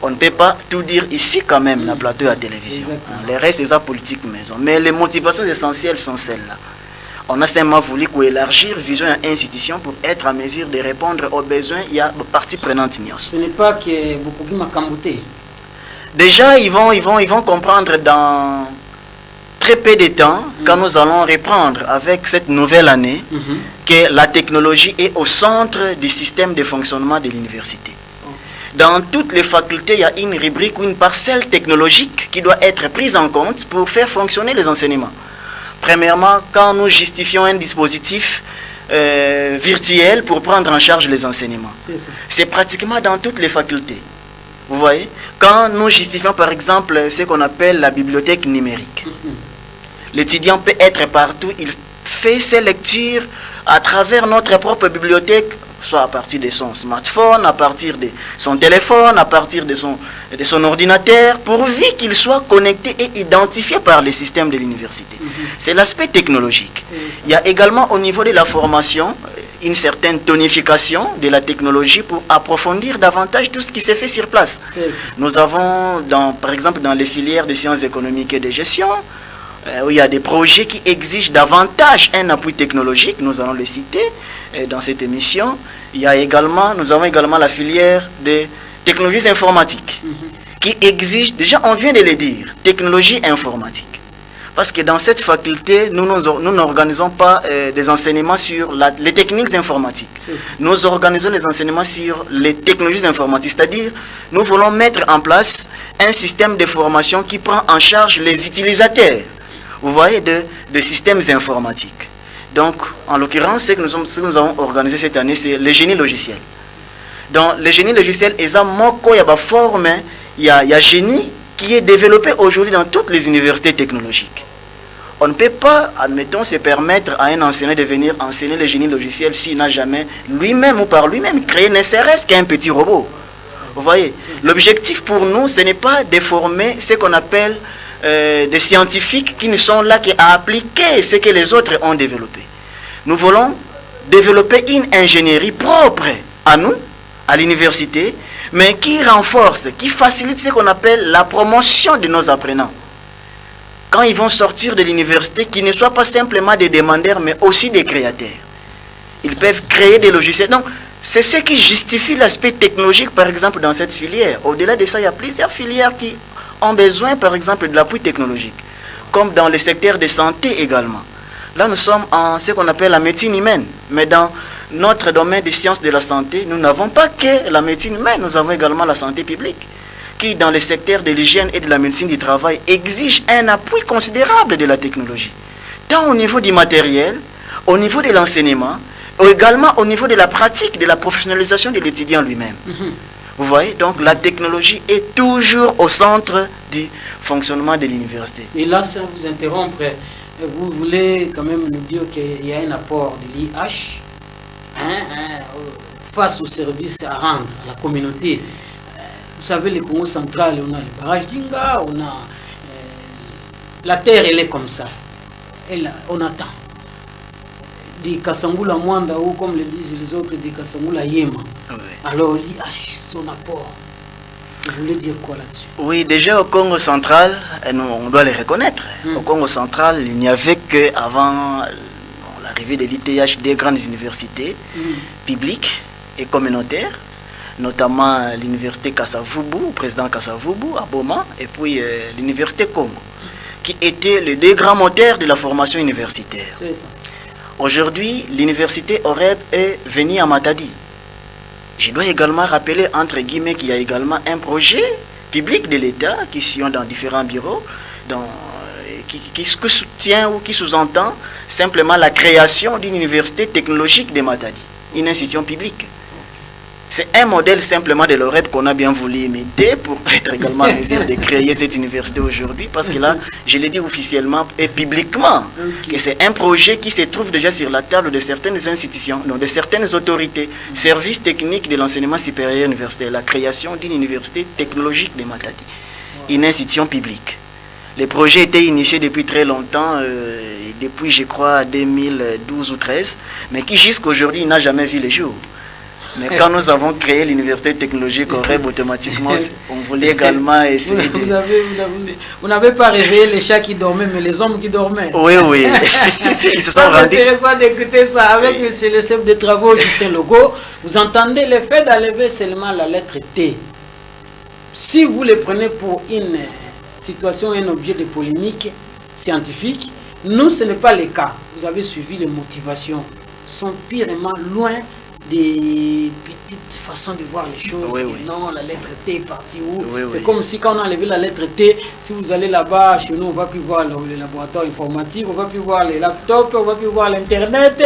Speaker 7: On ne peut pas tout dire ici quand même, dans le plateau à télévision. Le reste est la politique maison. Mais les motivations essentielles sont celles-là. On a simplement voulu élargir la vision de l'institution pour être en mesure de répondre aux besoins. Il y a des parties prenantes.
Speaker 4: Ce n'est pas que beaucoup de macambouté.
Speaker 7: Déjà, ils vont comprendre dans très peu de temps, quand nous allons reprendre avec cette nouvelle année, que la technologie est au centre du système de fonctionnement de l'université. Dans toutes les facultés, il y a une rubrique ou une parcelle technologique qui doit être prise en compte pour faire fonctionner les enseignements. Premièrement, quand nous justifions un dispositif virtuel pour prendre en charge les enseignements. C'est pratiquement dans toutes les facultés. Vous voyez, quand nous justifions par exemple ce qu'on appelle la bibliothèque numérique, l'étudiant peut être partout, il fait ses lectures à travers notre propre bibliothèque, soit à partir de son smartphone, à partir de son téléphone, à partir de son ordinateur, pourvu qu'il soit connecté et identifié par les systèmes de l'université. C'est l'aspect technologique. Il y a également au niveau de la formation une certaine tonification de la technologie pour approfondir davantage tout ce qui s'est fait sur place. Nous avons, par exemple, dans les filières de sciences économiques et de gestion, où il y a des projets qui exigent davantage un appui technologique, nous allons les citer dans cette émission. Nous avons également la filière des technologies informatiques, qui exige, déjà on vient de le dire, technologie informatique. Parce que dans cette faculté, nous n'organisons pas des enseignements sur les techniques informatiques. Nous organisons les enseignements sur les technologies informatiques. C'est-à-dire, nous voulons mettre en place un système de formation qui prend en charge les utilisateurs, vous voyez, de systèmes informatiques. Donc, en l'occurrence, ce que nous avons organisé cette année, c'est le génie logiciel. Dans le génie logiciel, il y a génie qui est développé aujourd'hui dans toutes les universités technologiques. On ne peut pas, admettons, se permettre à un enseignant de venir enseigner le génie logiciel s'il n'a jamais lui-même ou par lui-même créé ne serait-ce qu'un petit robot. Vous voyez, l'objectif pour nous, ce n'est pas de former ce qu'on appelle des scientifiques qui ne sont là qu'à appliquer ce que les autres ont développé. Nous voulons développer une ingénierie propre à nous, à l'université, mais qui renforce, qui facilite ce qu'on appelle la promotion de nos apprenants. Quand ils vont sortir de l'université, qu'ils ne soient pas simplement des demandeurs, mais aussi des créateurs. Ils peuvent créer des logiciels. Donc, c'est ce qui justifie l'aspect technologique, par exemple, dans cette filière. Au-delà de ça, il y a plusieurs filières qui ont besoin, par exemple, de l'appui technologique, comme dans le secteur de santé également. Là, nous sommes en ce qu'on appelle la médecine humaine, mais dans notre domaine des sciences de la santé, nous n'avons pas que la médecine humaine, nous avons également la santé publique, qui, dans le secteur de l'hygiène et de la médecine du travail, exige un appui considérable de la technologie, tant au niveau du matériel, au niveau de l'enseignement, ou également au niveau de la pratique, de la professionnalisation de l'étudiant lui-même. Vous voyez, donc la technologie est toujours au centre du fonctionnement de l'université.
Speaker 4: Et là, sans vous interrompre, vous voulez quand même nous dire qu'il y a un apport de l'IH face au service à rendre à la communauté. Vous savez, le Congo central, on a le barrage d'Inga, on a la terre, elle est comme ça. On attend. Di Kasangula Mwanda, ou comme le disent les autres, di Kasangula Yema. Oui. Alors l'IH, son apport, vous voulez dire quoi là-dessus?
Speaker 7: Oui, déjà au Congo central, on doit les reconnaître. Au Congo central, il n'y avait qu'avant l'arrivée de l'ITH des grandes universités publiques et communautaires, notamment l'université Kasavubu, le président Kasavubu à Boma, et puis l'université Congo, qui étaient les deux grands moteurs de la formation universitaire.
Speaker 4: C'est ça.
Speaker 7: Aujourd'hui, l'université OREB est venue à Matadi. Je dois également rappeler, entre guillemets, qu'il y a également un projet public de l'État qui sont dans différents bureaux, qui soutient ou qui sous-entend simplement la création d'une université technologique de Matadi, une institution publique. C'est un modèle simplement de l'OREB qu'on a bien voulu imiter pour être également en mesure de créer cette université aujourd'hui, parce que là, je l'ai dit officiellement et publiquement, que c'est un projet qui se trouve déjà sur la table de certaines institutions, non, de certaines autorités, services techniques de l'enseignement supérieur universitaire, la création d'une université technologique de Matadi, une institution publique. Le projet était initié depuis très longtemps, depuis je crois 2012 ou 2013, mais qui jusqu'aujourd'hui n'a jamais vu le jour. Mais quand nous avons créé l'université technologique OREB, automatiquement, on voulait également essayer
Speaker 4: Vous n'avez pas réveillé les chats qui dormaient, mais les hommes qui dormaient.
Speaker 7: Oui, oui. Ils se sont rendus.
Speaker 4: C'est intéressant d'écouter ça avec monsieur le chef de travaux, Justin Logo. Vous entendez le fait d'enlever seulement la lettre T. Si vous le prenez pour une situation, un objet de polémique scientifique, nous, ce n'est pas le cas. Vous avez suivi les motivations. Sont pirement loin des petites façons de voir les choses.
Speaker 7: Oui, oui.
Speaker 4: Non, la lettre T est partie où?
Speaker 7: Oui,
Speaker 4: c'est
Speaker 7: oui.
Speaker 4: comme si quand on a enlevé la lettre T, si vous allez là-bas, chez nous, on ne va plus voir le laboratoire informatique, on ne va plus voir les laptops, on ne va plus voir l'Internet,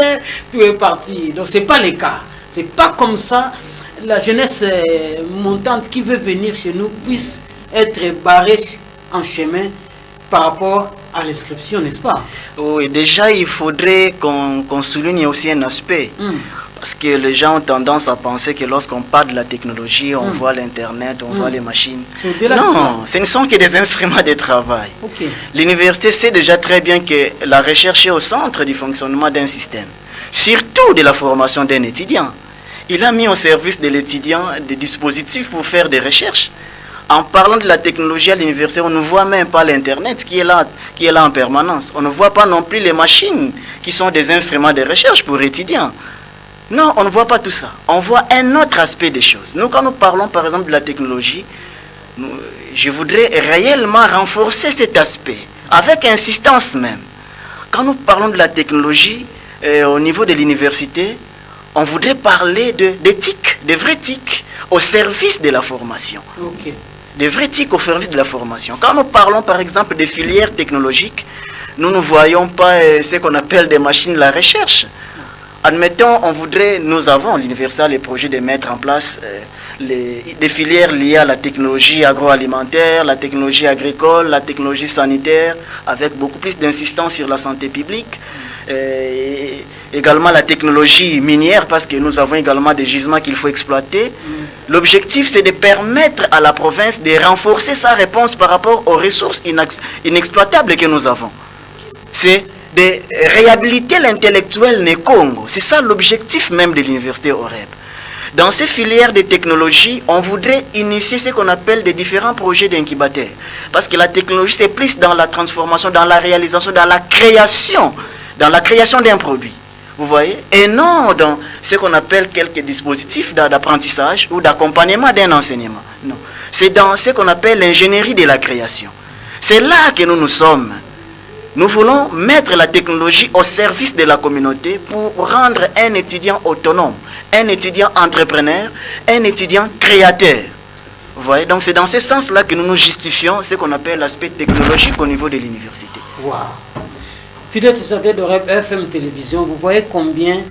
Speaker 4: tout est parti. Donc, ce n'est pas le cas. Ce n'est pas comme ça. La jeunesse montante qui veut venir chez nous puisse être barrée en chemin par rapport à l'inscription, n'est-ce pas?
Speaker 7: Oui, déjà, il faudrait qu'on souligne aussi un aspect. Parce que les gens ont tendance à penser que lorsqu'on parle de la technologie, on voit l'Internet, on voit les machines. Non, ce ne sont que des instruments de travail. L'université sait déjà très bien que la recherche est au centre du fonctionnement d'un système, surtout de la formation d'un étudiant. Il a mis au service de l'étudiant des dispositifs pour faire des recherches. En parlant de la technologie à l'université, on ne voit même pas l'Internet qui est là en permanence. On ne voit pas non plus les machines qui sont des instruments de recherche pour étudiants. Non, on ne voit pas tout ça. On voit un autre aspect des choses. Nous, quand nous parlons par exemple de la technologie, je voudrais réellement renforcer cet aspect, avec insistance même. Quand nous parlons de la technologie, au niveau de l'université, on voudrait parler d'éthique, de vraie éthique au service de la formation. Des vraies éthiques au service de la formation. Quand nous parlons par exemple des filières technologiques, nous ne voyons pas ce qu'on appelle des machines de la recherche. Admettons, nous avons l'université les projets de mettre en place des filières liées à la technologie agroalimentaire, la technologie agricole, la technologie sanitaire, avec beaucoup plus d'insistance sur la santé publique. Et également la technologie minière, parce que nous avons également des gisements qu'il faut exploiter. L'objectif, c'est de permettre à la province de renforcer sa réponse par rapport aux ressources inexploitables que nous avons. C'est de réhabiliter l'intellectuel né Congo. C'est ça l'objectif même de l'université OREB. Dans ces filières de technologie, on voudrait initier ce qu'on appelle des différents projets d'incubateurs. Parce que la technologie, c'est plus dans la transformation, dans la réalisation, dans la création d'un produit. Vous voyez? Et non dans ce qu'on appelle quelques dispositifs d'apprentissage ou d'accompagnement d'un enseignement. Non. C'est dans ce qu'on appelle l'ingénierie de la création. C'est là que nous sommes. Nous voulons mettre la technologie au service de la communauté pour rendre un étudiant autonome, un étudiant entrepreneur, un étudiant créateur. Vous voyez? Donc c'est dans ce sens-là que nous nous justifions ce qu'on appelle l'aspect technologique au niveau de l'université.
Speaker 4: Wow. Fidèles spectateurs d'OREB FM Télévision, vous voyez combien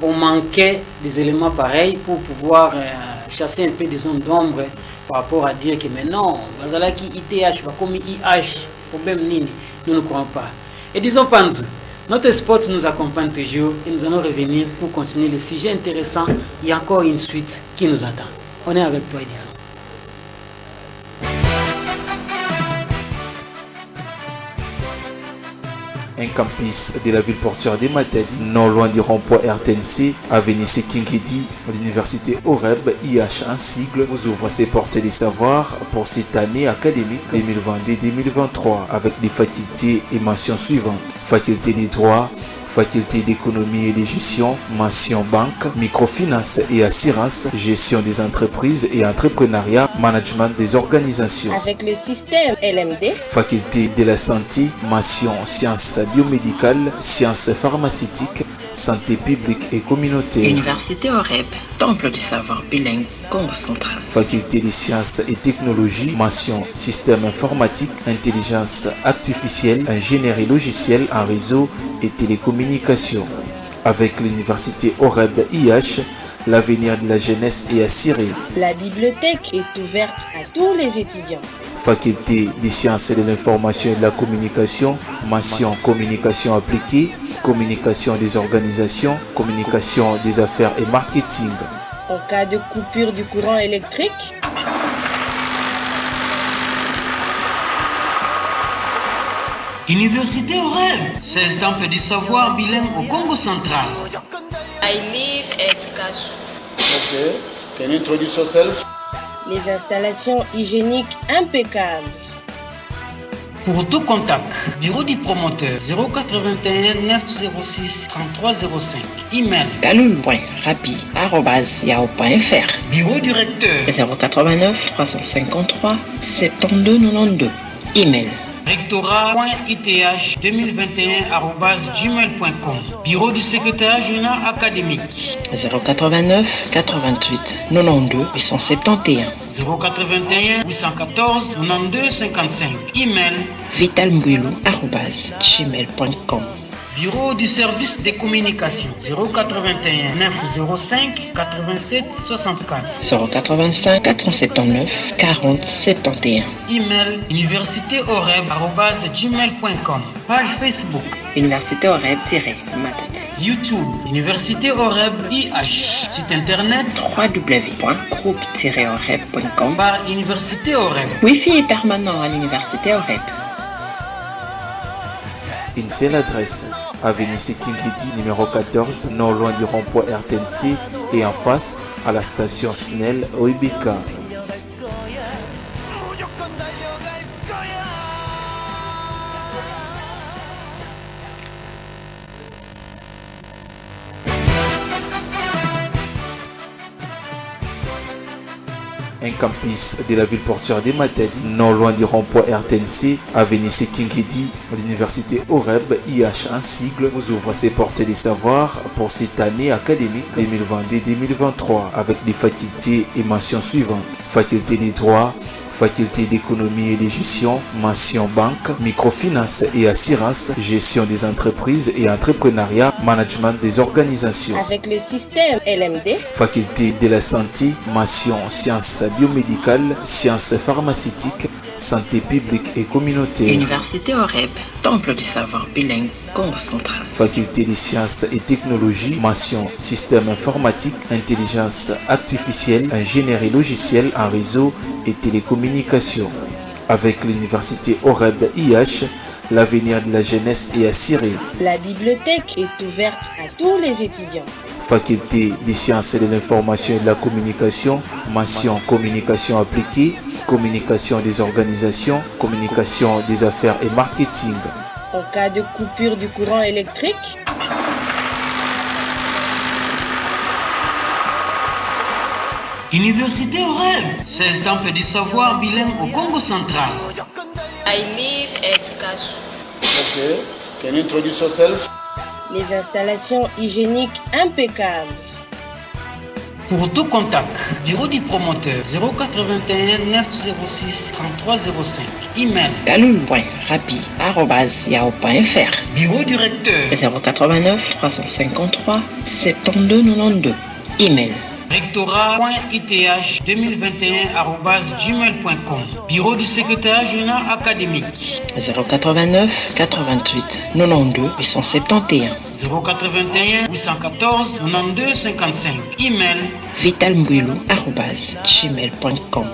Speaker 4: on manquait des éléments pareils pour pouvoir chasser un peu des zones d'ombre par rapport à dire que maintenant, Bazalaki ITH va comme IH, problème nini, nous ne croyons pas. Et disons Panzu, notre spot nous accompagne toujours et nous allons revenir pour continuer le sujet intéressant. Il y a encore une suite qui nous attend. On est avec toi, disons.
Speaker 1: Un campus de la ville portuaire de Matadi, non loin du rond-point RTNC, avenue Sekingedi, l'université OREB, IH en sigle, vous ouvre ses portes des savoirs pour cette année académique 2022-2023 avec des facultés et mentions suivantes. Faculté des droits, faculté d'économie et de gestion, mention banque, microfinance et assurance, gestion des entreprises et entrepreneuriat, management des organisations.
Speaker 2: Avec le système LMD,
Speaker 1: faculté de la santé, mention sciences biomédicales, sciences pharmaceutiques, santé publique et communautaire.
Speaker 3: Université OREB, temple du savoir bilingue, Congo central.
Speaker 1: Faculté des sciences et technologies, mention système informatique, intelligence artificielle, ingénierie logicielle en réseau et télécommunications. Avec l'université OREB IH, l'avenir de la jeunesse est assuré.
Speaker 2: La bibliothèque est ouverte à tous les étudiants.
Speaker 1: Faculté des sciences de l'information et de la communication, mention communication appliquée, communication des organisations, communication des affaires et marketing.
Speaker 2: En cas de coupure du courant électrique,
Speaker 13: Université OREB, c'est le temple du savoir bilingue au Congo central.
Speaker 5: I live at Kassou.
Speaker 6: Okay. Can you introduce yourself?
Speaker 2: les installations hygiéniques impeccables.
Speaker 13: Pour tout contact, bureau du promoteur 081 906 3305. Email
Speaker 3: galul.rapi@yahoo.fr.
Speaker 13: Bureau du recteur
Speaker 3: 089 353 72 92. Email
Speaker 13: rectorat.ith2021@gmail.com. Bureau du secrétaire général académique
Speaker 3: 089 88 92 871.
Speaker 13: 081 814 92 55. Email
Speaker 3: vitalmbouilou@gmail.com.
Speaker 13: Bureau du service des communications 081 905 87 64.
Speaker 3: 085 479 40 71.
Speaker 13: Email universitéoreb@gmail.com. Page Facebook
Speaker 3: Université OREB-Matadi.
Speaker 13: YouTube Université OREB IH. Site internet
Speaker 3: www.groupe-oreb.com.
Speaker 13: par Université OREB.
Speaker 3: Wi-Fi est permanent à l'Université OREB.
Speaker 1: Une seule adresse, avenue Sekingedi, numéro 14, non loin du rond-point RTNC et en face à la station Snell Oibika. Un campus de la ville portuaire de Matadi, non loin du rond-point RTNC, avenue Sekingedi, l'université OREB IH en sigle, vous ouvre ses portes des savoirs pour cette année académique 2022-2023 avec des facultés et mentions suivantes. Faculté des droits, faculté d'économie et de gestion, mention banque, microfinance et assurance, gestion des entreprises et entrepreneuriat, management des organisations.
Speaker 2: Avec le système LMD,
Speaker 1: faculté de la santé, mention sciences biomédicales, sciences pharmaceutiques, santé publique et communautaire.
Speaker 3: Université OREB, temple du savoir bilingue, Congo central.
Speaker 1: Faculté des sciences et technologies, mention système informatique, intelligence artificielle, ingénierie logicielle en réseau et télécommunications. Avec l'université OREB IH, l'avenir de la jeunesse est assuré.
Speaker 2: la bibliothèque est ouverte à tous les étudiants.
Speaker 1: Faculté des sciences de l'information et de la communication, mention communication appliquée, communication des organisations, communication des affaires et marketing.
Speaker 2: En cas de coupure du courant électrique,
Speaker 13: Université OREB, c'est le temple du savoir bilingue au Congo central.
Speaker 5: I live at Kassou.
Speaker 6: Okay. Can you introduce yourself?
Speaker 2: les installations hygiéniques impeccables.
Speaker 13: Pour tout contact, bureau du promoteur 081 906 3305. Email
Speaker 3: galul.rapi@yahoo.fr.
Speaker 13: Bureau du recteur
Speaker 3: 089 353 72 92. Email
Speaker 13: rectorat.ith2021@gmail.com. Bureau du secrétaire général académique.
Speaker 3: 089 88 92 871.
Speaker 13: 081 814 92 55. Email
Speaker 3: vitalmbouilou@gmail.com.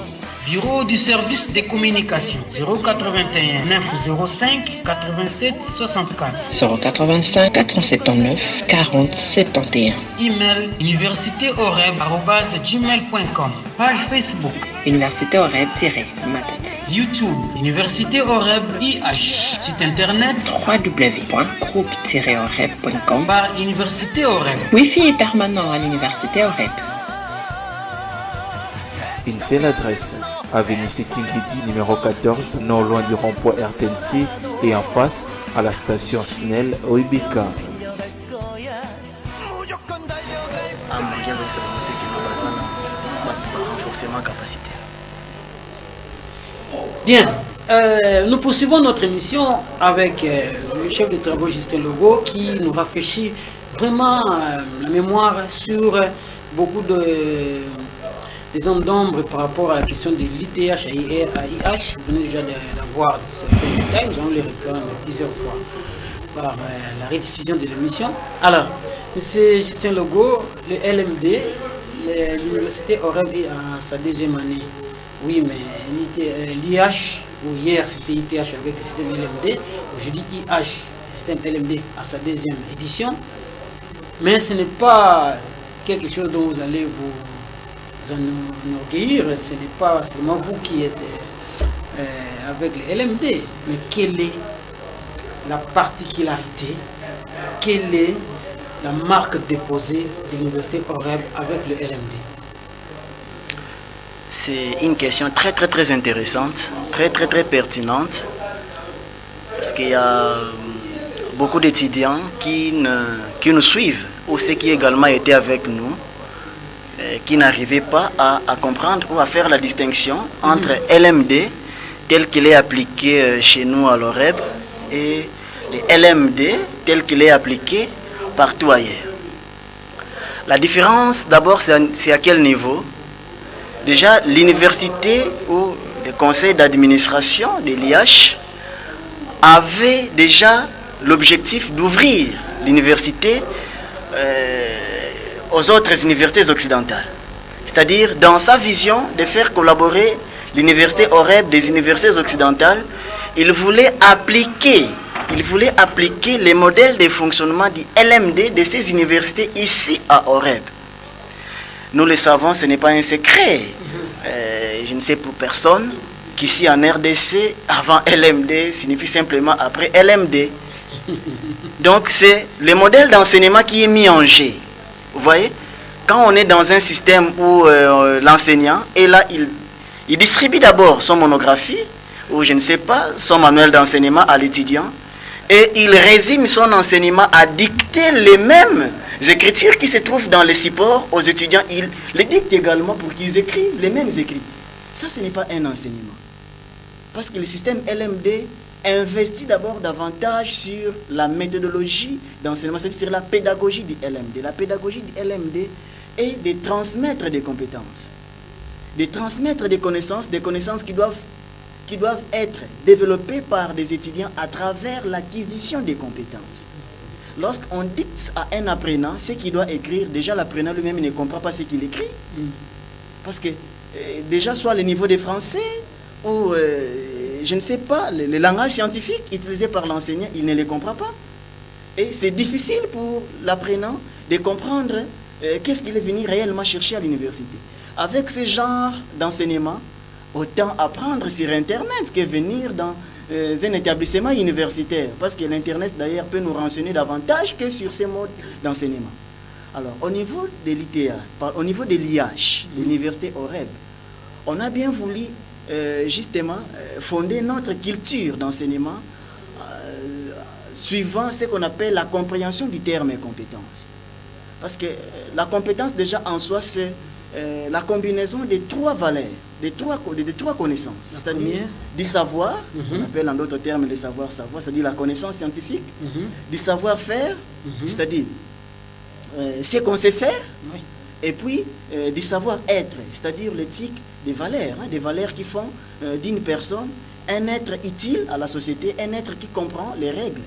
Speaker 13: Bureau du service des communications. 081 905 87 64.
Speaker 3: 085 479 40 71.
Speaker 13: Email universitéoreb@gmail.com. Page Facebook
Speaker 3: Université Oreb-Matadi.
Speaker 13: YouTube Université Oreb IH. Site internet
Speaker 3: www.groupe-oreb.com.
Speaker 13: par Université Oreb.
Speaker 3: Wi-Fi est permanent à l'Université Oreb.
Speaker 1: Une seule adresse, avenue Sekingidi numéro 14, non loin du rond-point RTNC et en face à la station SNEL Oibika.
Speaker 4: Bien, nous poursuivons notre émission avec le chef de travaux Justin Logo qui nous rafraîchit vraiment la mémoire sur beaucoup des zones d'ombre par rapport à la question de l'ITH et AIH. Vous venez déjà d'avoir certains détails, nous allons les reprendre plusieurs fois par la rediffusion de l'émission. Alors, M. Justin Logo, le LMD, l'université Oreb est à sa deuxième année. Oui, mais l'IH, ou hier c'était ITH avec le système LMD, aujourd'hui IH, le système LMD à sa deuxième édition. Mais ce n'est pas quelque chose dont vous allez vous enorgueillir, ce n'est pas seulement vous qui êtes avec le LMD, mais quelle est la particularité, quelle est la marque déposée de l'université Oreb avec le LMD?
Speaker 7: C'est une question très intéressante, très pertinente, parce qu'il y a beaucoup d'étudiants qui nous suivent, ou ceux qui également étaient avec nous, qui n'arrivaient pas à comprendre ou à faire la distinction entre LMD, tel qu'il est appliqué chez nous à l'Oreb, et le LMD, tel qu'il est appliqué partout ailleurs. La différence, d'abord, c'est à quel niveau? Déjà, l'université ou le conseil d'administration de l'IH avait déjà l'objectif d'ouvrir l'université aux autres universités occidentales. C'est-à-dire, dans sa vision de faire collaborer l'université Oreb des universités occidentales, il voulait appliquer les modèles de fonctionnement du LMD de ces universités ici à Oreb. Nous le savons, ce n'est pas un secret. Je ne sais pour personne qu'ici en RDC, avant LMD signifie simplement après LMD. Donc c'est le modèle d'enseignement qui est mis en jeu. Vous voyez, quand on est dans un système où l'enseignant est là, il distribue d'abord son monographie, ou je ne sais pas, son manuel d'enseignement à l'étudiant, et il résume son enseignement à dicter les mêmes écritures qui se trouvent dans les supports aux étudiants. Il les dicte également pour qu'ils écrivent les mêmes écrits. Ça, ce n'est pas un enseignement. Parce que le système LMD investit d'abord davantage sur la méthodologie d'enseignement, c'est-à-dire la pédagogie du LMD. La pédagogie du LMD est de transmettre des compétences, de transmettre des connaissances qui doivent être développées par des étudiants à travers l'acquisition des compétences. Lorsqu'on dicte à un apprenant ce qu'il doit écrire, déjà l'apprenant lui-même ne comprend pas ce qu'il écrit. Parce que déjà, soit le niveau de français, ou je ne sais pas, le langage scientifique utilisé par l'enseignant, il ne le comprend pas. Et c'est difficile pour l'apprenant de comprendre qu'est-ce qu'il est venu réellement chercher à l'université. Avec ce genre d'enseignement, autant apprendre sur Internet que venir dans un établissement universitaire. Parce que l'Internet, d'ailleurs, peut nous renseigner davantage que sur ces modes d'enseignement. Alors, au niveau de l'ITH, au niveau de l'IH, l'université Oreb, on a bien voulu justement fonder notre culture d'enseignement suivant ce qu'on appelle la compréhension du terme compétence. Parce que la compétence déjà en soi, c'est la combinaison des trois valeurs, des trois connaissances, c'est-à-dire du savoir, on appelle en d'autres termes le savoir, c'est-à-dire la connaissance scientifique, du savoir-faire, c'est-à-dire ce qu'on sait faire, et puis du savoir-être, c'est-à-dire l'éthique des valeurs qui font d'une personne un être utile à la société, un être qui comprend les règles.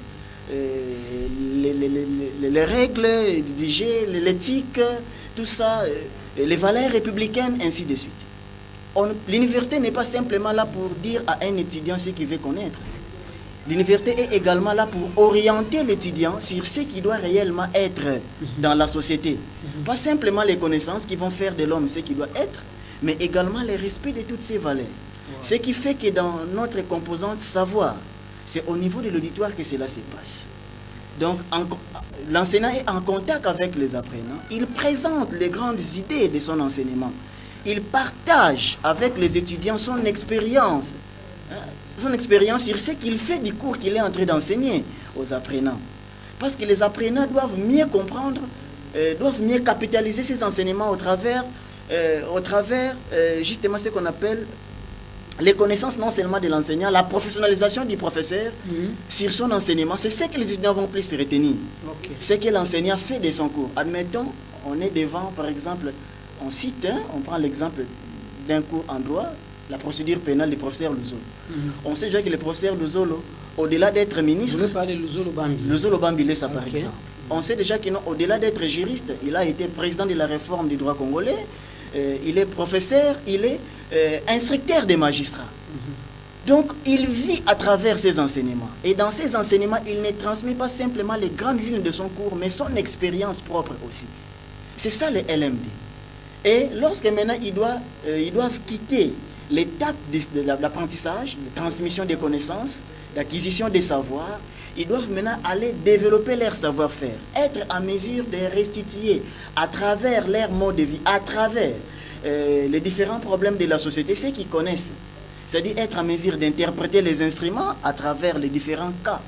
Speaker 7: Les règles du jeu, l'éthique, tout ça, les valeurs républicaines, ainsi de suite. L'université n'est pas simplement là pour dire à un étudiant ce qu'il veut connaître. L'université est également là pour orienter l'étudiant sur ce qui doit réellement être dans la société. Pas simplement les connaissances qui vont faire de l'homme ce qu'il doit être, mais également le respect de toutes ces valeurs. Ce qui fait que dans notre composante savoir, c'est au niveau de l'auditoire que cela se passe. Donc, l'enseignant est en contact avec les apprenants. Il présente les grandes idées de son enseignement. Il partage avec les étudiants son expérience sur ce qu'il fait du cours qu'il est en train d'enseigner aux apprenants. Parce que les apprenants doivent mieux comprendre, doivent mieux capitaliser ces enseignements au travers justement ce qu'on appelle les connaissances non seulement de l'enseignant, la professionnalisation du professeur sur son enseignement. C'est ce que les étudiants vont plus retenir. Ce que l'enseignant fait de son cours. Admettons, on est devant, par exemple, on cite, on prend l'exemple d'un cours en droit, la procédure pénale du professeur Luzolo. On sait déjà que le professeur Luzolo, au-delà d'être ministre...
Speaker 4: Vous voulez parler de Luzolo Bambi?
Speaker 7: Luzolo Bambi, ça par exemple. On sait déjà qu'au-delà d'être juriste, il a été président de la réforme du droit congolais, il est professeur, il est instructeur des magistrats. Donc, il vit à travers ses enseignements. Et dans ses enseignements, il ne transmet pas simplement les grandes lignes de son cours, mais son expérience propre aussi. C'est ça le LMD. Et lorsque maintenant, ils doivent quitter l'étape de l'apprentissage, de transmission des connaissances, d'acquisition des savoirs, ils doivent maintenant aller développer leur savoir-faire, être en mesure de restituer à travers leur mode de vie, à travers les différents problèmes de la société, ceux qu'ils connaissent. C'est-à-dire être en mesure d'interpréter les instruments à travers les différents cas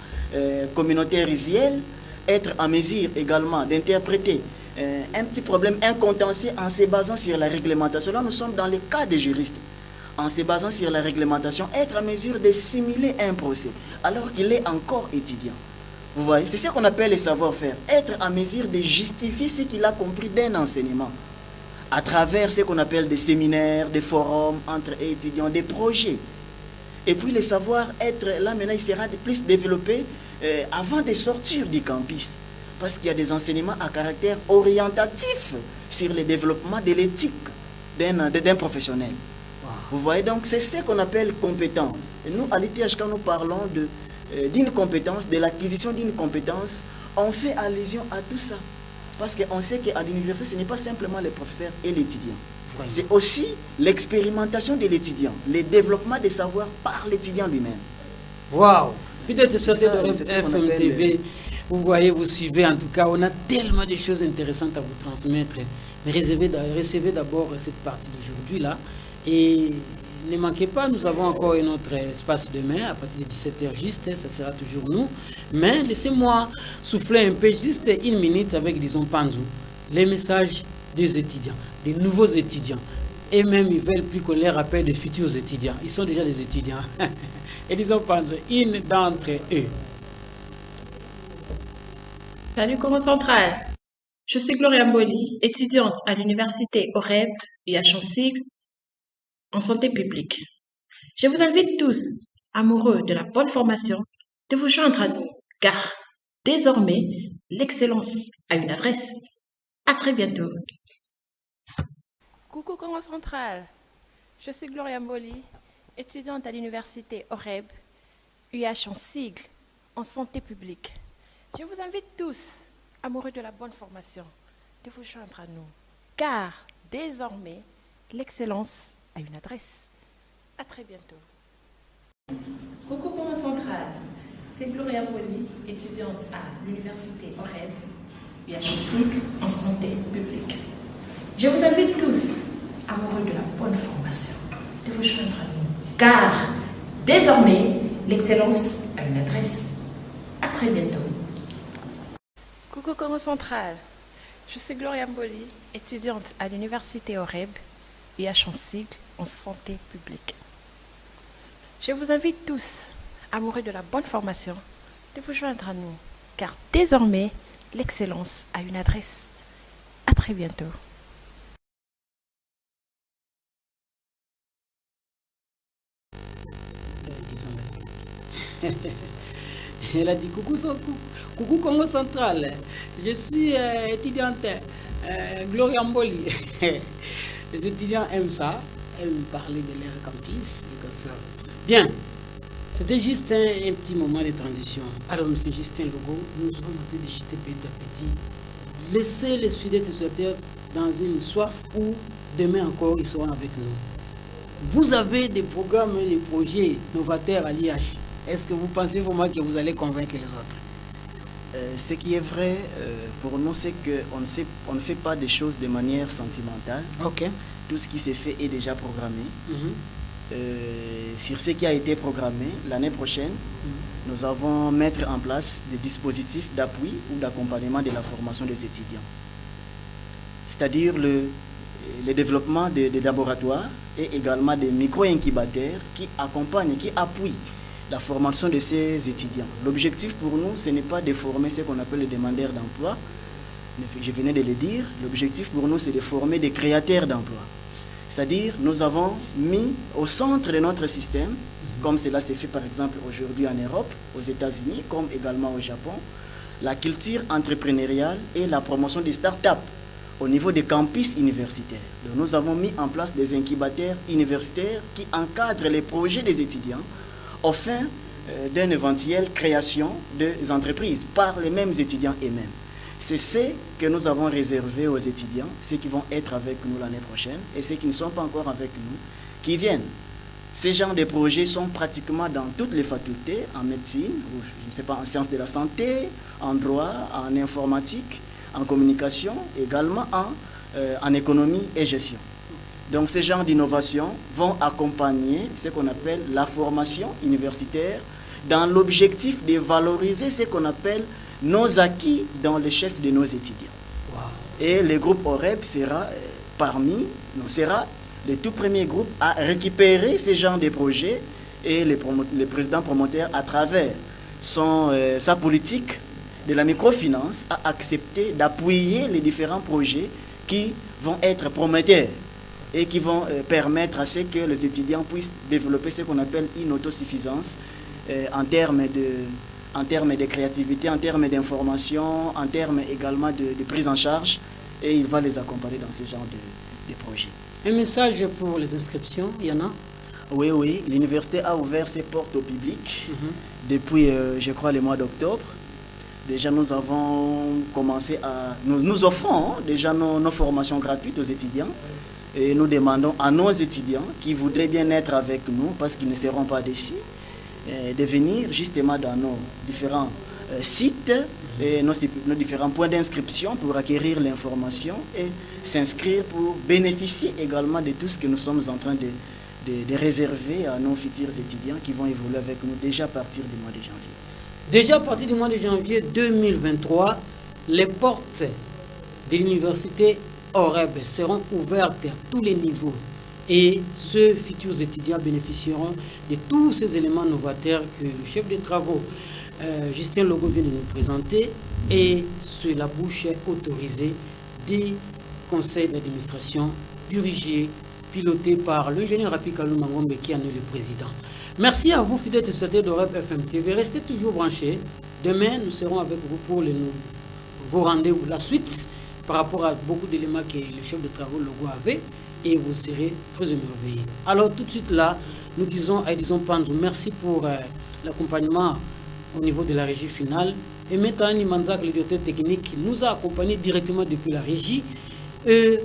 Speaker 7: communautaires réels, être en mesure également d'interpréter un petit problème, un contentieux en se basant sur la réglementation. Là, nous sommes dans le cas des juristes. En se basant sur la réglementation, être en mesure de simuler un procès, alors qu'il est encore étudiant. Vous voyez, c'est ce qu'on appelle le savoir-faire. Être en mesure de justifier ce qu'il a compris d'un enseignement, à travers ce qu'on appelle des séminaires, des forums entre étudiants, des projets. Et puis le savoir-être, là maintenant, il sera plus développé avant de sortir du campus. Parce qu'il y a des enseignements à caractère orientatif sur le développement de l'éthique d'un professionnel. Vous voyez, donc c'est ce qu'on appelle compétence. Et nous, à l'ITH, quand nous parlons d'une compétence, de l'acquisition d'une compétence, on fait allusion à tout ça. Parce qu'on sait qu'à l'université, ce n'est pas simplement le professeur et l'étudiant. C'est aussi l'expérimentation de l'étudiant, le développement des savoirs par l'étudiant lui-même.
Speaker 4: Waouh! Fidèle de FMTV, vous voyez, vous suivez, en tout cas, on a tellement de choses intéressantes à vous transmettre. Mais recevez d'abord cette partie d'aujourd'hui-là. Et ne manquez pas, nous avons encore un autre espace demain à partir de 17h juste, ça sera toujours nous. Mais laissez-moi souffler un peu, juste une minute avec, disons, Panzou, les messages des étudiants, des nouveaux étudiants. Et même, ils veulent plus qu'on les rappelle de futurs étudiants. Ils sont déjà des étudiants. Et disons, Panzou, une d'entre eux.
Speaker 14: Salut Congo Central. Je suis Gloria Mboli, étudiante à l'université OREB et à Chansigle en santé publique. Je vous invite tous, amoureux de la bonne formation, de vous joindre à nous, car désormais, l'excellence a une adresse. À très bientôt.
Speaker 15: Coucou Congo Central. Je suis Gloria Mboli, étudiante à l'université OREB, UH en sigle, en santé publique. Je vous invite tous, amoureux de la bonne formation, de vous joindre à nous, car désormais, l'excellence a une adresse. À très bientôt.
Speaker 14: Coucou Congo Central, c'est Gloria Mboli, étudiante à l'université OREB, UH en sigle, en santé publique. Je vous invite tous, amoureux de la bonne formation, de vous joindre à nous, car désormais, l'excellence a une adresse. À très bientôt.
Speaker 15: Coucou Congo Central, je suis Gloria Mboli, étudiante à l'université OREB, UH en sigle, en santé publique. Je vous invite tous, amoureux de la bonne formation, de vous joindre à nous, car désormais, l'excellence a une adresse. À très bientôt.
Speaker 4: Elle a dit coucou Congo Central. Je suis étudiante Gloria Mboli. Les étudiants aiment ça, aiment parler de leur campus et comme ça. Bien, c'était juste un petit moment de transition. Alors, M. Justin Logo, nous sommes en train de chuter petit à petit. Laissez les fidèles téléspectateurs dans une soif où demain encore ils seront avec nous. Vous avez des programmes et des projets novateurs à l'IH. Est-ce que vous pensez vraiment que vous allez convaincre les autres?
Speaker 7: Ce qui est vrai pour nous, c'est qu'on ne fait pas des choses de manière sentimentale.
Speaker 4: Okay.
Speaker 7: Tout ce qui s'est fait est déjà programmé. Sur ce qui a été programmé, l'année prochaine, nous allons mettre en place des dispositifs d'appui ou d'accompagnement de la formation des étudiants. C'est-à-dire le développement des laboratoires et également des micro-incubateurs qui accompagnent, qui appuient la formation de ces étudiants. L'objectif pour nous, ce n'est pas de former ce qu'on appelle les demandeurs d'emploi. Je venais de le dire. L'objectif pour nous, c'est de former des créateurs d'emploi. C'est-à-dire, nous avons mis au centre de notre système, comme cela s'est fait par exemple aujourd'hui en Europe, aux États-Unis, comme également au Japon, la culture entrepreneuriale et la promotion des start-up au niveau des campus universitaires. Donc, nous avons mis en place des incubateurs universitaires qui encadrent les projets des étudiants au fin d'une éventuelle création des entreprises par les mêmes étudiants eux-mêmes. C'est ce que nous avons réservé aux étudiants, ceux qui vont être avec nous l'année prochaine et ceux qui ne sont pas encore avec nous, qui viennent. Ces genres de projets sont pratiquement dans toutes les facultés, en médecine, ou, je ne sais pas, en sciences de la santé, en droit, en informatique, en communication, également en économie et gestion. Donc ces genres d'innovations vont accompagner ce qu'on appelle la formation universitaire dans l'objectif de valoriser ce qu'on appelle nos acquis dans le chef de nos étudiants. Wow. Et le groupe OREB sera sera le tout premier groupe à récupérer ces genres de projets et le président promoteur à travers sa politique de la microfinance a accepté d'appuyer les différents projets qui vont être prometteurs et qui vont permettre à ce que les étudiants puissent développer ce qu'on appelle une autosuffisance en termes de créativité, en termes d'information, en termes également de prise en charge, et il va les accompagner dans ce genre de projets.
Speaker 4: Un message pour les inscriptions, il y en a?
Speaker 7: Oui, l'université a ouvert ses portes au public depuis, je crois, le mois d'octobre. Déjà, nous avons commencé à... Nous offrons déjà nos formations gratuites aux étudiants. Et nous demandons à nos étudiants qui voudraient bien être avec nous, parce qu'ils ne seront pas d'ici, de venir justement dans nos différents sites et nos différents points d'inscription pour acquérir l'information et s'inscrire pour bénéficier également de tout ce que nous sommes en train de réserver à nos futurs étudiants qui vont évoluer avec nous déjà à partir du mois de janvier.
Speaker 4: Déjà à partir du mois de janvier 2023, les portes de l'université OREB seront ouvertes à tous les niveaux et ceux futurs étudiants bénéficieront de tous ces éléments novateurs que le chef de travaux Justin Logo vient de nous présenter et sur la bouche autorisée des conseils d'administration dirigés, pilotés par l'ingénieur Api Kaloulou Mangombe qui en est le président. Merci à vous, fidèles téléspectateurs d'OREB FM TV. Restez toujours branchés. Demain, nous serons avec vous pour vos rendez-vous. La suite par rapport à beaucoup d'éléments que le chef de travaux Logo avait et vous serez très émerveillés. Alors tout de suite là, nous disons à Edison Panzou, merci pour l'accompagnement au niveau de la régie finale. Et maintenant, Nimanzak, le directeur technique, nous a accompagnés directement depuis la régie.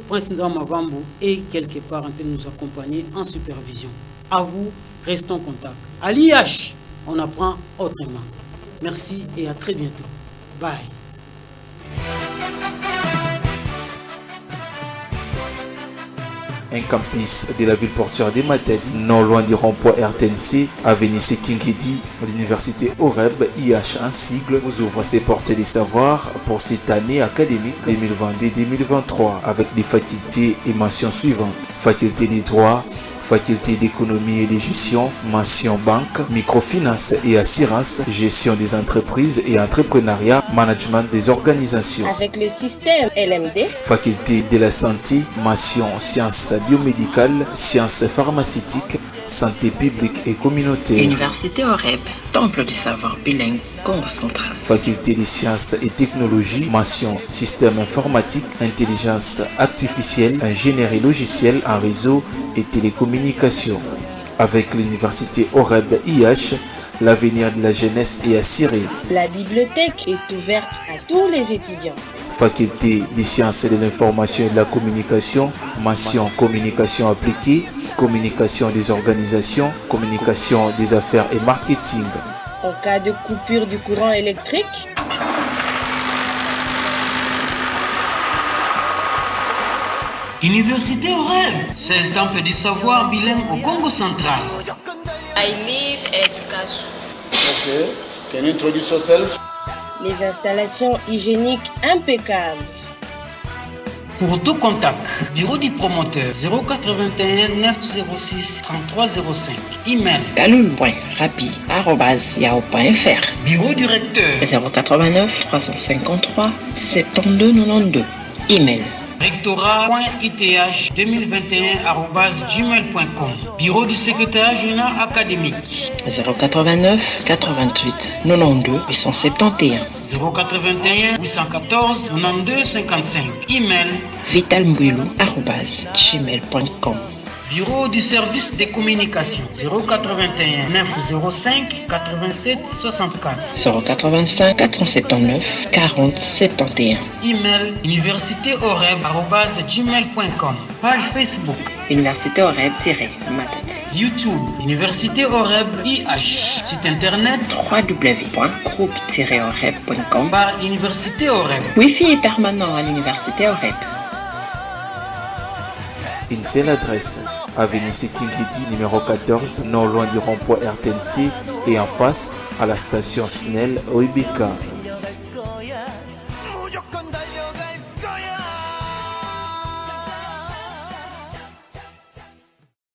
Speaker 4: Prince Nzama Mavambo et quelque part en train de nous accompagner en supervision. À vous, restons en contact. À l'IH, on apprend autrement. Merci et à très bientôt. Bye.
Speaker 1: Un campus de la ville portuaire de Matadi, non loin du rond-point RTNC, avenue Sekingedi, l'université OREB, IH en sigle, vous ouvre ses portes des savoirs pour cette année académique 2022-2023 avec des facultés et mentions suivantes. faculté des droits, faculté d'économie et de gestion, mention banque, microfinance et assurance, gestion des entreprises et entrepreneuriat, management des organisations.
Speaker 2: Avec le système LMD,
Speaker 1: Faculté de la santé, mention sciences biomédicales, sciences pharmaceutiques, santé publique et communautaire.
Speaker 3: Université OREB, temple du savoir bilingue, Congo central.
Speaker 1: Faculté des sciences et technologies, mention système informatique, intelligence artificielle, ingénierie logicielle en réseau et télécommunications. Avec l'université OREB IH, l'avenir de la jeunesse est assuré.
Speaker 2: la bibliothèque est ouverte à tous les étudiants.
Speaker 1: Faculté des sciences de l'information et de la communication, mention communication appliquée, communication des organisations, communication des affaires et marketing.
Speaker 2: En cas de coupure du courant électrique,
Speaker 13: Université OREB, c'est le temple du savoir bilingue au Congo central.
Speaker 5: I live at Kasu.
Speaker 6: Okay. Can you introduce yourself?
Speaker 2: les installations hygiéniques impeccables.
Speaker 13: Pour tout contact, bureau du promoteur 081 906 3305. Email
Speaker 3: kaloul.rapi@yahoo.fr.
Speaker 13: Bureau du recteur
Speaker 3: 089 353 7292. Email
Speaker 13: rectorat.ith2021@gmail.com. Bureau du secrétaire général académique
Speaker 3: 089 88 92 871.
Speaker 13: 081 814 92 55. Email
Speaker 3: vitalmbouilou@gmail.com.
Speaker 13: Bureau du service des communications 081 905 87 64.
Speaker 3: 085 479 40 71.
Speaker 13: Email universitéoreb@gmail.com. Page Facebook
Speaker 3: Université OREB-Matadi.
Speaker 13: YouTube Université OREB IH. Site internet
Speaker 3: www.groupe-oreb.com.
Speaker 13: par Université OREB.
Speaker 3: Wi-Fi est permanent à l'Université OREB.
Speaker 1: Une seule adresse, avenue Sekingidi, numéro 14, non loin du rond-point RTNC et en face à la station Snell Oibika.